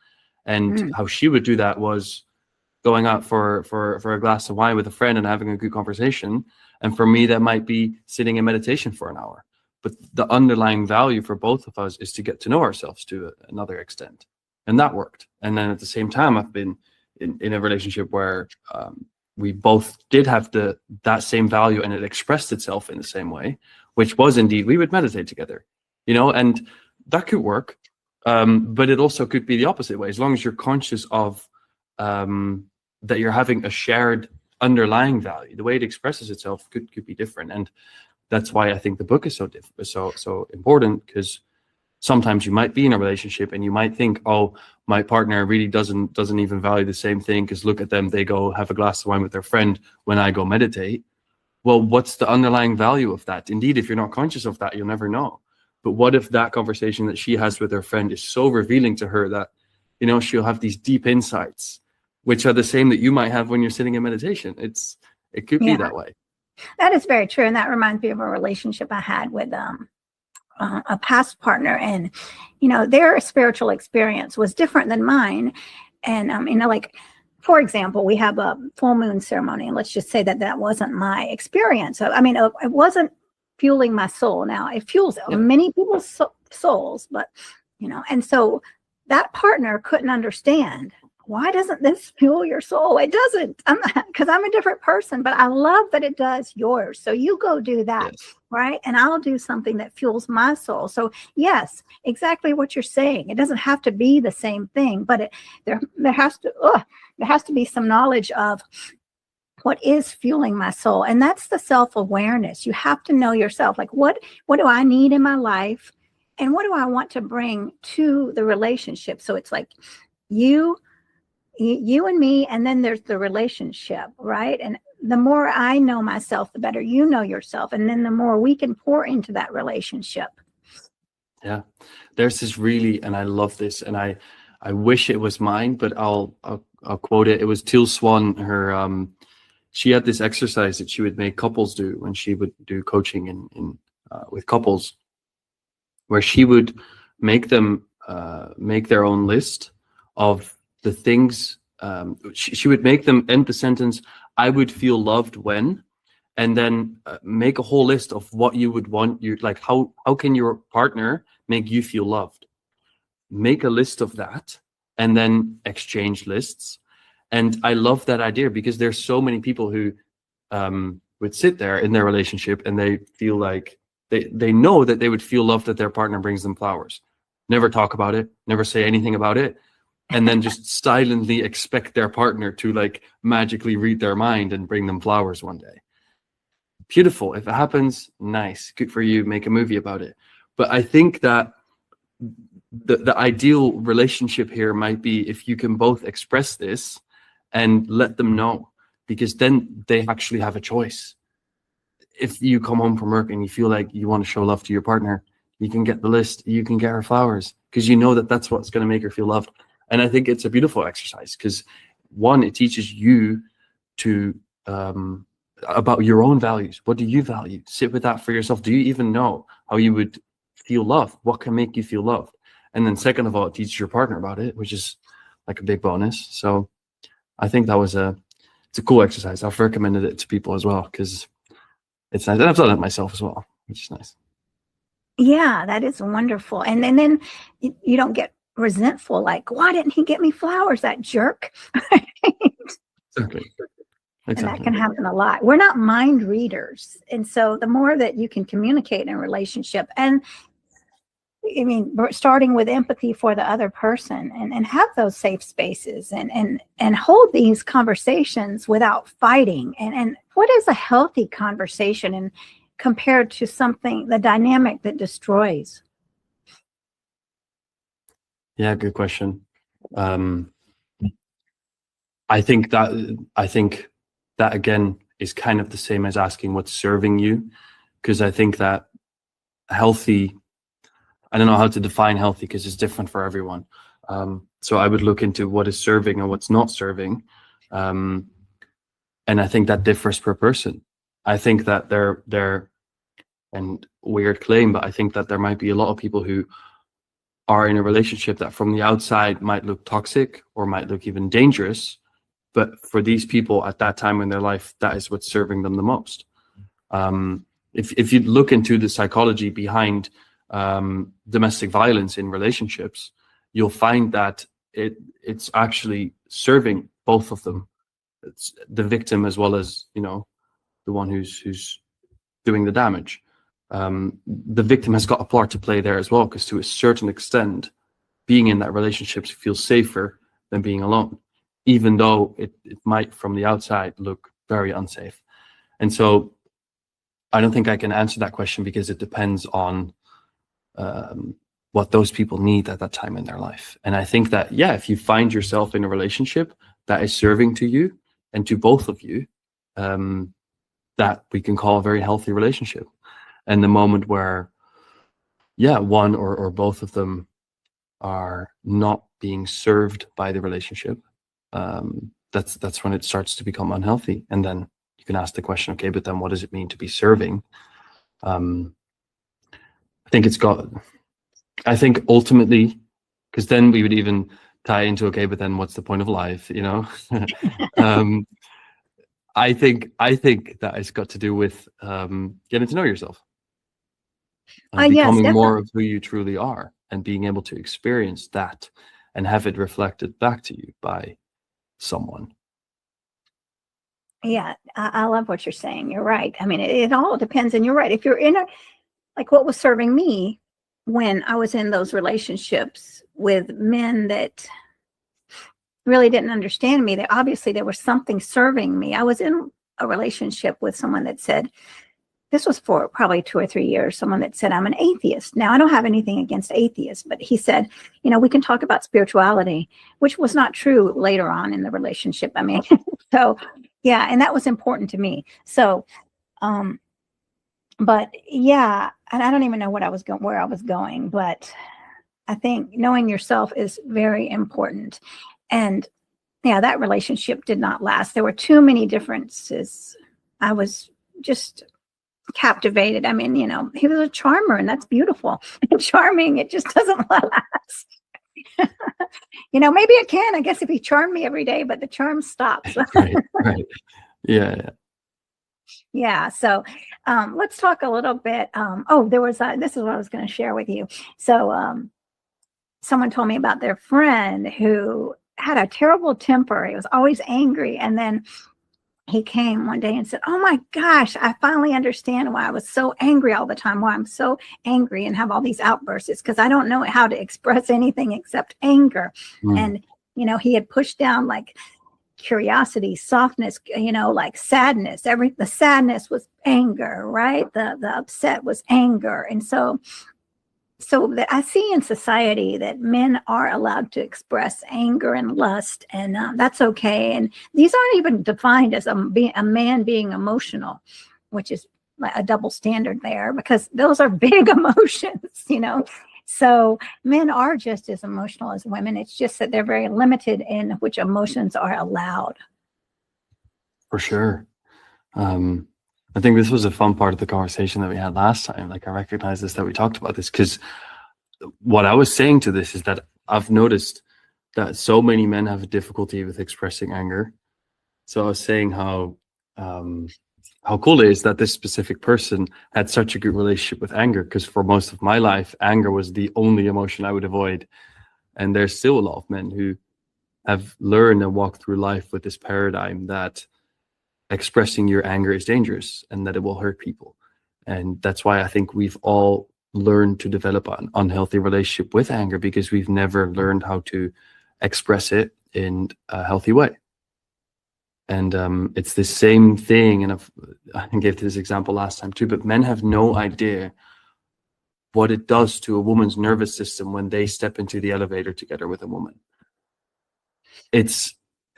[SPEAKER 2] and how she would do that was going out for a glass of wine with a friend and having a good conversation, and for me that might be sitting in meditation for an hour. But the underlying value for both of us is to get to know ourselves to another extent. And that worked. And then at the same time, I've been in a relationship where we both did have that same value, and it expressed itself in the same way, which was indeed, we would meditate together, and that could work. But it also could be the opposite way, as long as you're conscious of that you're having a shared underlying value. The way it expresses itself could be different. And that's why I think the book is so important, because sometimes you might be in a relationship and you might think, oh, my partner really doesn't even value the same thing, because look at them, they go have a glass of wine with their friend when I go meditate. Well, what's the underlying value of that? Indeed, if you're not conscious of that, you'll never know. But what if that conversation that she has with her friend is so revealing to her that, she'll have these deep insights, which are the same that you might have when you're sitting in meditation. It could be that way.
[SPEAKER 1] That is very true. And that reminds me of a relationship I had with a past partner, and their spiritual experience was different than mine. And like, for example, we have a full moon ceremony, and let's just say that wasn't my experience. It wasn't fueling my soul. Now it fuels many people's souls, but and so that partner couldn't understand, why doesn't this fuel your soul? It doesn't, because I'm a different person, but I love that it does yours. So you go do that, right? And I'll do something that fuels my soul. So yes, exactly what you're saying. It doesn't have to be the same thing, but there has to be some knowledge of what is fueling my soul. And that's the self-awareness. You have to know yourself. Like, what do I need in my life? And what do I want to bring to the relationship? So it's like you and me, and then there's the relationship, right? And the more I know myself, the better you know yourself. And then the more we can pour into that relationship.
[SPEAKER 2] Yeah. There's this really, and I love this, and I wish it was mine, but I'll quote it. It was Teal Swan. She had this exercise that she would make couples do when she would do coaching in with couples, where she would make them make their own list of the things. She would make them end the sentence, I would feel loved when, and then make a whole list of what you would want. Like, how can your partner make you feel loved? Make a list of that, and then exchange lists. And I love that idea, because there's so many people who would sit there in their relationship and they feel like they know that they would feel loved that their partner brings them flowers. Never talk about it, never say anything about it, and then just silently expect their partner to like magically read their mind and bring them flowers one day. Beautiful. If it happens, nice, good for you, make a movie about it. But I think that the ideal relationship here might be if you can both express this and let them know, because then they actually have a choice. If you come home from work and you feel like you want to show love to your partner, you can get the list, you can get her flowers, because you know that that's what's going to make her feel loved. And I think it's a beautiful exercise, because one, it teaches you to about your own values. What do you value? Sit with that for yourself. Do you even know how you would feel loved? What can make you feel loved? And then second of all, it teaches your partner about it, which is like a big bonus. So I think that was it's a cool exercise. I've recommended it to people as well, because it's nice. And I've done it myself as well, which is nice.
[SPEAKER 1] Yeah, that is wonderful. And then you don't get resentful, like, why didn't he get me flowers, that jerk?
[SPEAKER 2] Exactly.
[SPEAKER 1] And that can happen a lot. We're not mind readers. And so the more that you can communicate in a relationship, and I mean, starting with empathy for the other person, and have those safe spaces, and hold these conversations without fighting. And what is a healthy conversation, and compared to something, the dynamic that destroys?
[SPEAKER 2] Yeah, good question. I think that again is kind of the same as asking what's serving you, because I think that healthy, I don't know how to define healthy because it's different for everyone. So I would look into what is serving and what's not serving. And I think that differs per person. I think that they're and weird claim, but I think that there might be a lot of people who are in a relationship that from the outside might look toxic or might look even dangerous. But for these people at that time in their life, that is what's serving them the most. If you look into the psychology behind domestic violence in relationships, you'll find that it's actually serving both of them. It's the victim as well as, the one who's doing the damage. The victim has got a part to play there as well, because to a certain extent, being in that relationship feels safer than being alone, even though it might from the outside look very unsafe. And so I don't think I can answer that question, because it depends on what those people need at that time in their life. And I think that, yeah, if you find yourself in a relationship that is serving to you and to both of you, that we can call a very healthy relationship. And the moment where, yeah, one or both of them are not being served by the relationship, that's when it starts to become unhealthy. And then you can ask the question, okay, but then what does it mean to be serving? I think ultimately, because then we would even tie into, okay, but then what's the point of life, I think that it's got to do with getting to know yourself, becoming more of who you truly are, and being able to experience that and have it reflected back to you by someone.
[SPEAKER 1] Yeah, I love what you're saying. You're right. I mean, it all depends, and you're right. If you're in like what was serving me when I was in those relationships with men that really didn't understand me, that obviously there was something serving me. I was in a relationship with someone that said, this was for probably 2 or 3 years, someone that said, I'm an atheist. Now, I don't have anything against atheists, but he said, we can talk about spirituality, which was not true later on in the relationship. I mean, so yeah, and that was important to me. So, but yeah, and I don't even know where I was going, but I think knowing yourself is very important. And yeah, that relationship did not last. There were too many differences. I was just captivated. I mean, he was a charmer, and that's beautiful. Charming, it just doesn't last. Maybe it can, I guess, if he charmed me every day, but the charm stops.
[SPEAKER 2] Right. Yeah.
[SPEAKER 1] Yeah. So let's talk a little bit. This is what I was going to share with you. So someone told me about their friend who had a terrible temper. He was always angry. And then he came one day and said, oh my gosh, I finally understand why I was so angry all the time, why I'm so angry and have all these outbursts. It's because I don't know how to express anything except anger. And, he had pushed down like curiosity, softness, like sadness. The sadness was anger, right? The upset was anger. And so that I see in society that men are allowed to express anger and lust, and that's okay. And these aren't even defined as a man being emotional, which is like a double standard there, because those are big emotions, So men are just as emotional as women. It's just that they're very limited in which emotions are allowed.
[SPEAKER 2] For sure. I think this was a fun part of the conversation that we had last time. Like, I recognize this, that we talked about this, because what I was saying to this is that I've noticed that so many men have difficulty with expressing anger. So I was saying how cool it is that this specific person had such a good relationship with anger, because for most of my life, anger was the only emotion I would avoid. And there's still a lot of men who have learned and walked through life with this paradigm that expressing your anger is dangerous and that it will hurt people. And that's why I think we've all learn to develop an unhealthy relationship with anger because we've never learned how to express it in a healthy way. And it's the same thing, and I gave this example last time too, but men have no idea what it does to a woman's nervous system when they step into the elevator together with a woman.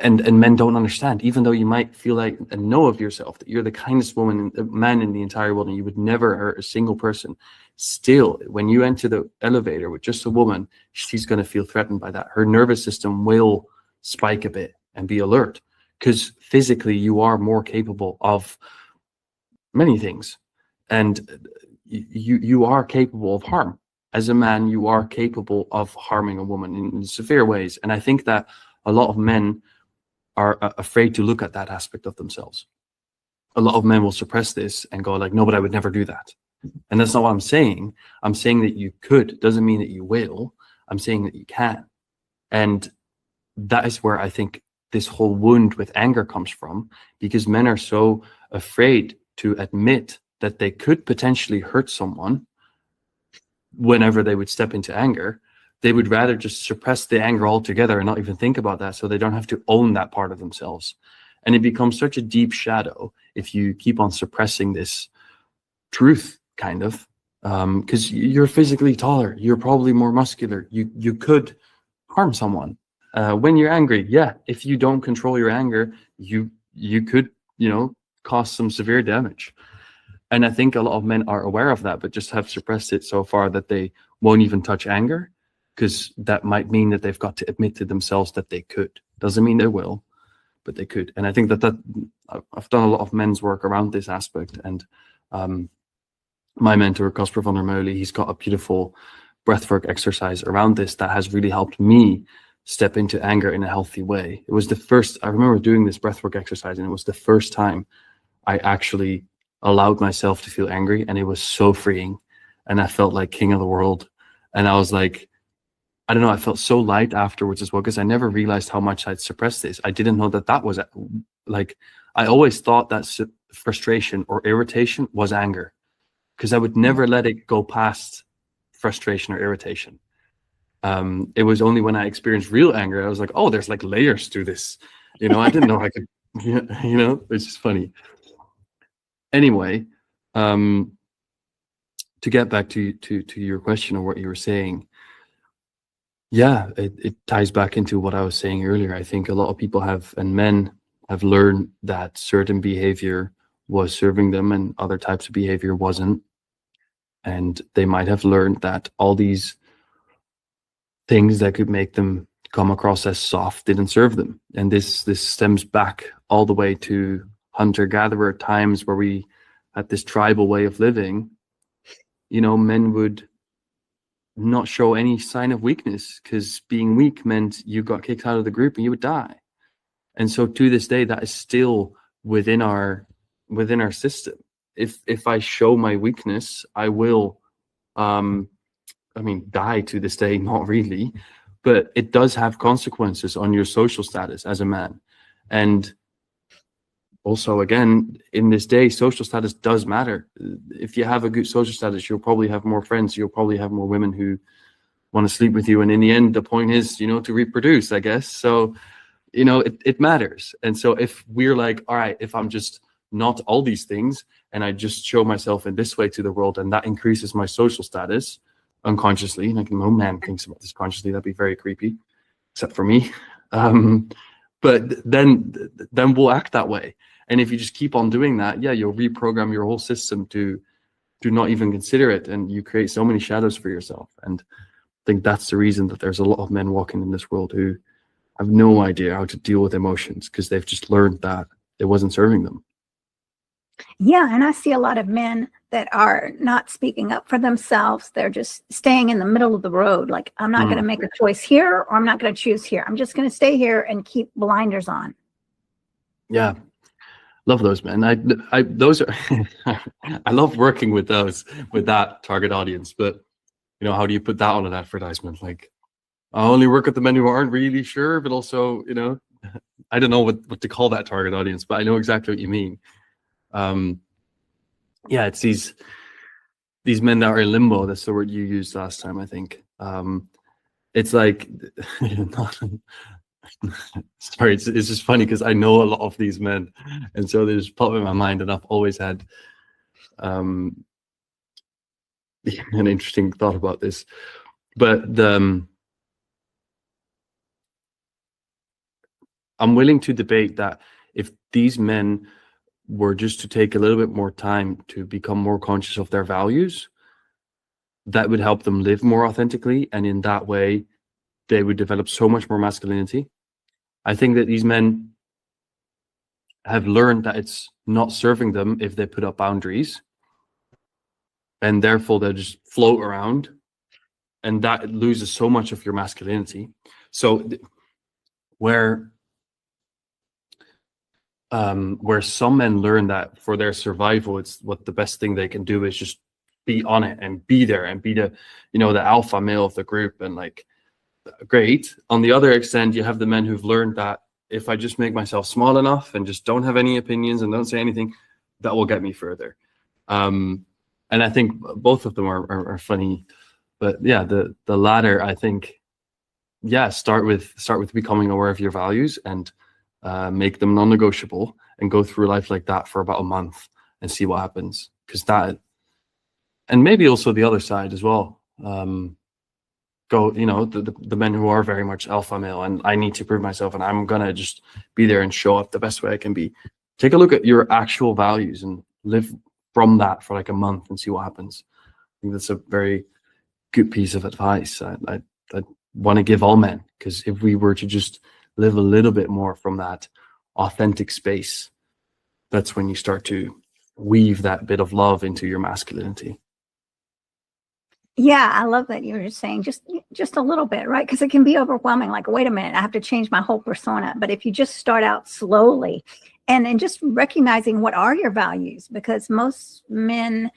[SPEAKER 2] And men don't understand, even though you might feel like and know of yourself that you're the kindest man in the entire world and you would never hurt a single person. Still, when you enter the elevator with just a woman, she's going to feel threatened by that. Her nervous system will spike a bit and be alert because physically you are more capable of many things. And you are capable of harm. As a man, you are capable of harming a woman in severe ways. And I think that a lot of men are afraid to look at that aspect of themselves. A lot of men will suppress this and go like, no, but I would never do that. And that's not what I'm saying. I'm saying that you could. Doesn't mean that you will. I'm saying that you can. And that is where I think this whole wound with anger comes from, because men are so afraid to admit that they could potentially hurt someone whenever they would step into anger. They would rather just suppress the anger altogether and not even think about that, so they don't have to own that part of themselves. And it becomes such a deep shadow if you keep on suppressing this truth, kind of, because you're physically taller, you're probably more muscular, you could harm someone when you're angry. Yeah, if you don't control your anger, you could, cause some severe damage. And I think a lot of men are aware of that, but just have suppressed it so far that they won't even touch anger, because that might mean that they've got to admit to themselves that they could. Doesn't mean they will, but they could. And I think that I've done a lot of men's work around this aspect. And my mentor, Casper van der Meulen, he's got a beautiful breathwork exercise around this that has really helped me step into anger in a healthy way. It was I remember doing this breathwork exercise, and it was the first time I actually allowed myself to feel angry, and it was so freeing. And I felt like king of the world. And I was like, I don't know, I felt so light afterwards as well, because I never realized how much I'd suppressed this. I didn't know that was like, I always thought that frustration or irritation was anger, because I would never let it go past frustration or irritation. It was only when I experienced real anger, I was like, oh, there's like layers to this. I didn't know I could, it's just funny. Anyway, to get back to your question or what you were saying, yeah, it ties back into what I was saying earlier. I think a lot of people and men have learned that certain behavior was serving them and other types of behavior wasn't. And they might have learned that all these things that could make them come across as soft didn't serve them. And this stems back all the way to hunter-gatherer times, where we had this tribal way of living. Men would not show any sign of weakness, because being weak meant you got kicked out of the group and you would die. And so to this day, that is still within our system. If I show my weakness, I will die to this day. Not really, but it does have consequences on your social status as a man. And also, again, in this day, social status does matter. If you have a good social status, you'll probably have more friends. You'll probably have more women who want to sleep with you. And in the end, the point is, to reproduce, I guess. So, it matters. And so if we're like, all right, if I'm just not all these things and I just show myself in this way to the world, and that increases my social status unconsciously, like no man thinks about this consciously, that'd be very creepy, except for me. But then we'll act that way. And if you just keep on doing that, yeah, you'll reprogram your whole system to not even consider it. And you create so many shadows for yourself. And I think that's the reason that there's a lot of men walking in this world who have no idea how to deal with emotions, because they've just learned that it wasn't serving them.
[SPEAKER 1] Yeah, and I see a lot of men that are not speaking up for themselves. They're just staying in the middle of the road. Like, I'm not going to make a choice here, or I'm not going to choose here. I'm just going to stay here and keep blinders on.
[SPEAKER 2] Yeah. Love those men. Those are I love working with that target audience. But how do you put that on an advertisement? Like, I only work with the men who aren't really sure, but also, I don't know what to call that target audience, but I know exactly what you mean. Yeah, it's these these men that are in limbo, that's the word you used last time, I think. It's like, sorry, it's just funny because I know a lot of these men, and so they just pop in my mind, and I've always had an interesting thought about this. But I'm willing to debate that if these men were just to take a little bit more time to become more conscious of their values, that would help them live more authentically, and in that way they would develop so much more masculinity. I think that these men have learned that it's not serving them if they put up boundaries, and therefore they'll just float around, and that loses so much of your masculinity. So where some men learn that for their survival, it's what the best thing they can do is just be on it and be there and be the, the alpha male of the group, and like, great. On the other extent, you have the men who've learned that if I just make myself small enough and just don't have any opinions and don't say anything, that will get me further. And I think both of them are funny, but yeah, the latter, I think, yeah, start with becoming aware of your values and make them non-negotiable, and go through life like that for about a month and see what happens. Because that, and maybe also the other side as well. Go, the men who are very much alpha male, and I need to prove myself, and I'm gonna just be there and show up the best way I can be. Take a look at your actual values and live from that for like a month and see what happens. I think that's a very good piece of advice I want to give all men, because if we were to just live a little bit more from that authentic space, that's when you start to weave that bit of love into your masculinity.
[SPEAKER 1] Yeah, I love that you were just saying just a little bit, right? Because it can be overwhelming. Like, wait a minute, I have to change my whole persona. But if you just start out slowly and just recognizing what are your values, because most men,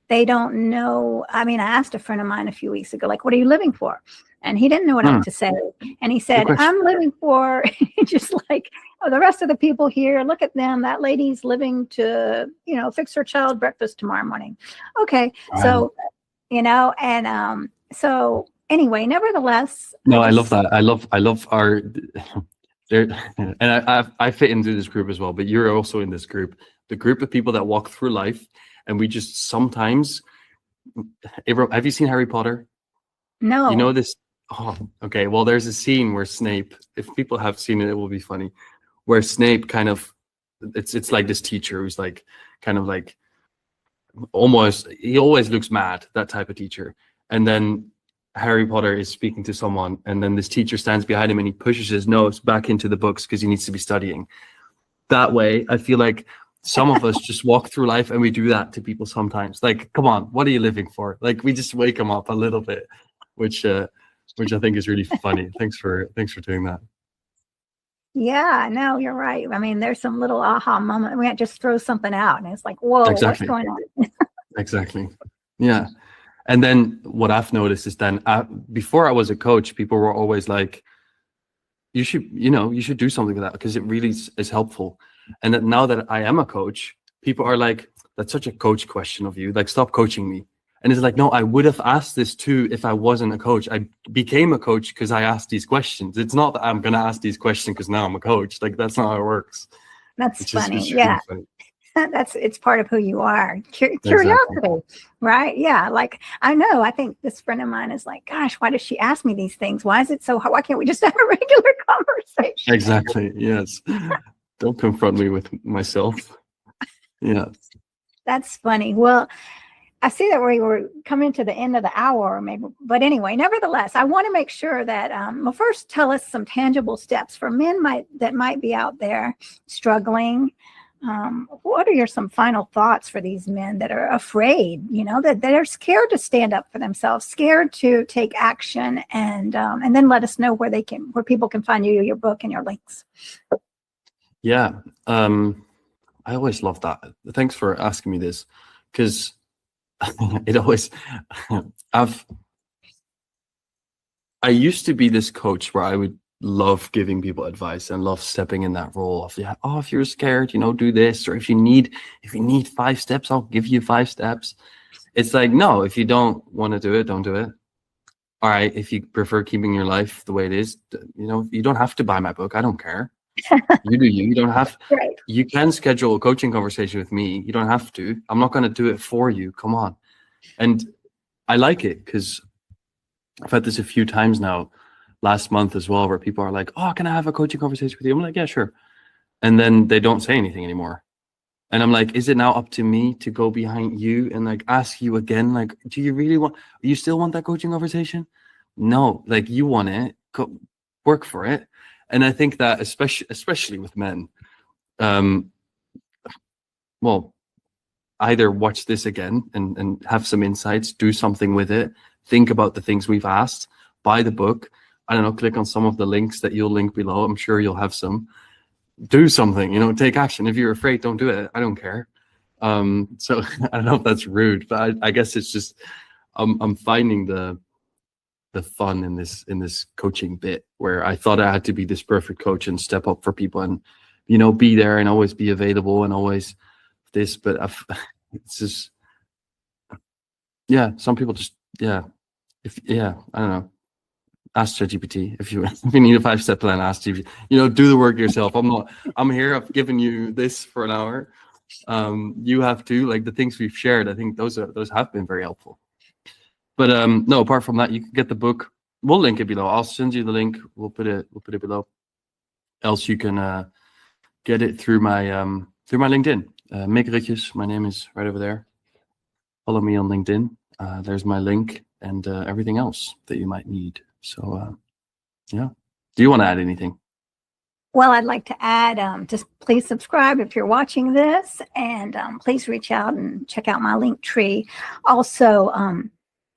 [SPEAKER 1] they don't know. I mean, I asked a friend of mine a few weeks ago, like, what are you living for? And he didn't know what to say. And he said, I'm living for just like, oh, the rest of the people here, look at them. That lady's living to, fix her child breakfast tomorrow morning. Okay. Wow. So, so anyway, nevertheless.
[SPEAKER 2] No, I love that. I love our, and I fit into this group as well, but you're also in this group, the group of people that walk through life, and we just sometimes, have you seen Harry Potter?
[SPEAKER 1] No.
[SPEAKER 2] You know this? Oh, okay. Well, there's a scene where Snape, if people have seen it, it will be funny, where Snape kind of, it's like this teacher who's like, kind of like, almost, he always looks mad, that type of teacher. And then Harry Potter is speaking to someone, and then this teacher stands behind him and he pushes his nose back into the books because he needs to be studying. That way, I feel like some of us just walk through life and we do that to people sometimes. Like, come on, what are you living for? Like, we just wake them up a little bit, which I think is really funny. Thanks for doing that.
[SPEAKER 1] Yeah, no, you're right. I mean, there's some little aha moment. We can't just throw something out and it's like, whoa,
[SPEAKER 2] exactly.
[SPEAKER 1] What's going on?
[SPEAKER 2] Exactly. Yeah. And then what I've noticed is then before I was a coach, people were always like, you should do something with that because it really is helpful. And that now that I am a coach, people are like, that's such a coach question of you. Like, stop coaching me. And it's like, no, I would have asked this too if I wasn't a coach. I became a coach because I asked these questions. It's not that I'm going to ask these questions because now I'm a coach. Like, that's not how it works.
[SPEAKER 1] That's funny. Yeah. Really funny. It's part of who you are. Curiosity, exactly. Right? Yeah. Like, I think this friend of mine is like, gosh, why does she ask me these things? Why is it so hard? Why can't we just have a regular conversation?
[SPEAKER 2] Exactly. Yes. Don't confront me with myself. Yeah.
[SPEAKER 1] That's funny. Well, I see that we were coming to the end of the hour, maybe, but anyway, nevertheless, I want to make sure that, well, first tell us some tangible steps for men that might be out there struggling. What are some final thoughts for these men that are afraid, that they're scared to stand up for themselves, scared to take action, and then let us know where people can find you, your book, and your links.
[SPEAKER 2] Yeah, I always love that. Thanks for asking me this, because it always, I used to be this coach where I would love giving people advice and love stepping in that role of, if you're scared, do this, or if you need 5 steps, I'll give you 5 steps. It's like, no, if you don't want to do it, don't do it. All right, if you prefer keeping your life the way it is, you don't have to buy my book. I don't care. You do you. You don't have.
[SPEAKER 1] Right.
[SPEAKER 2] You can schedule a coaching conversation with me. You don't have to. I'm not going to do it for you. Come on. And I like it because I've had this a few times now, last month as well, where people are like, oh, can I have a coaching conversation with you? I'm like, yeah, sure. And then they don't say anything anymore. And I'm like, is it now up to me to go behind you and like ask you again, like, do you still want that coaching conversation? No, like you want it, go work for it. And I think that especially with men, well, either watch this again and have some insights, do something with it, think about the things we've asked, buy the book. I don't know, click on some of the links that you'll link below. I'm sure you'll have some. Do something, take action. If you're afraid, don't do it. I don't care. So I don't know if that's rude, but I guess it's just I'm finding the fun in this coaching bit where I thought I had to be this perfect coach and step up for people and be there and always be available and always this, but it's just some people just I don't know. Ask ChatGPT if you need a 5-step plan. Ask GPT. Do the work yourself. I'm here. I've given you this for an hour. You have to, like, the things we've shared. I think those have been very helpful. But no, apart from that, you can get the book. We'll link it below. I'll send you the link. We'll put it below. Else you can get it through my LinkedIn. Mick Rutjes. My name is right over there. Follow me on LinkedIn. There's my link and everything else that you might need. So, do you want to add anything?
[SPEAKER 1] Well, I'd like to add, just please subscribe if you're watching this, and please reach out and check out my link tree. Also,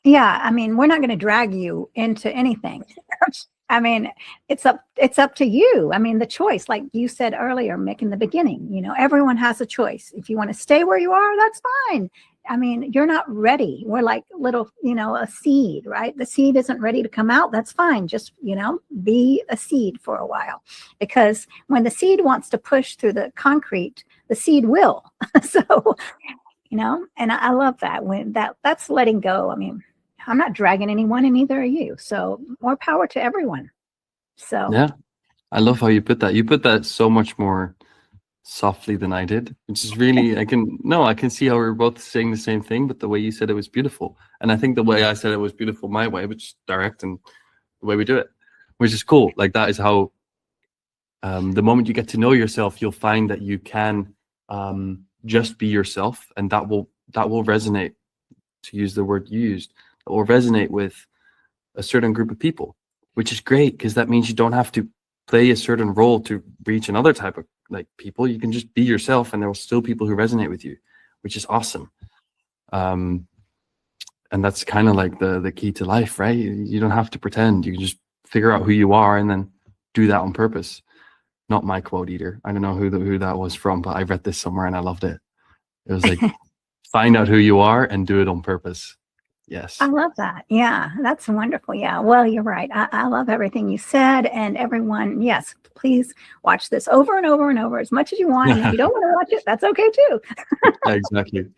[SPEAKER 1] we're not going to drag you into anything. I mean, it's up to you. I mean, the choice, like you said earlier, Mick, in the beginning, everyone has a choice. If you want to stay where you are, that's fine. I mean, you're not ready. We're like little, a seed, right? The seed isn't ready to come out. That's fine. Just, be a seed for a while, because when the seed wants to push through the concrete, the seed will. So, and I love that that's letting go. I mean, I'm not dragging anyone, and neither are you. So more power to everyone. So
[SPEAKER 2] yeah, I love how you put that. You put that so much more softly than I did, which is really, I can see how we're both saying the same thing, but the way you said it was beautiful. And I think the way I said it was beautiful my way, which is direct and the way we do it, which is cool. Like that is how the moment you get to know yourself, you'll find that you can just be yourself, and that will resonate, to use the word you used, it will resonate with a certain group of people, which is great, because that means you don't have to play a certain role to reach another type of people. You can just be yourself, and there will still people who resonate with you, which is awesome. And that's kind of like the key to life, right? You don't have to pretend. You can just figure out who you are and then do that on purpose. Not my quote either. I don't know who that was from, but I read this somewhere and I loved it. It was like, find out who you are and do it on purpose. Yes.
[SPEAKER 1] I love that. Yeah, that's wonderful. Yeah, well, you're right. I love everything you said, and everyone, yes, please watch this over and over and over as much as you want. And if you don't want to watch it, that's okay too.
[SPEAKER 2] Exactly.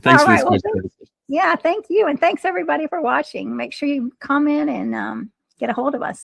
[SPEAKER 2] Thanks for this question.
[SPEAKER 1] Yeah, thank you. And thanks everybody for watching. Make sure you comment and get a hold of us.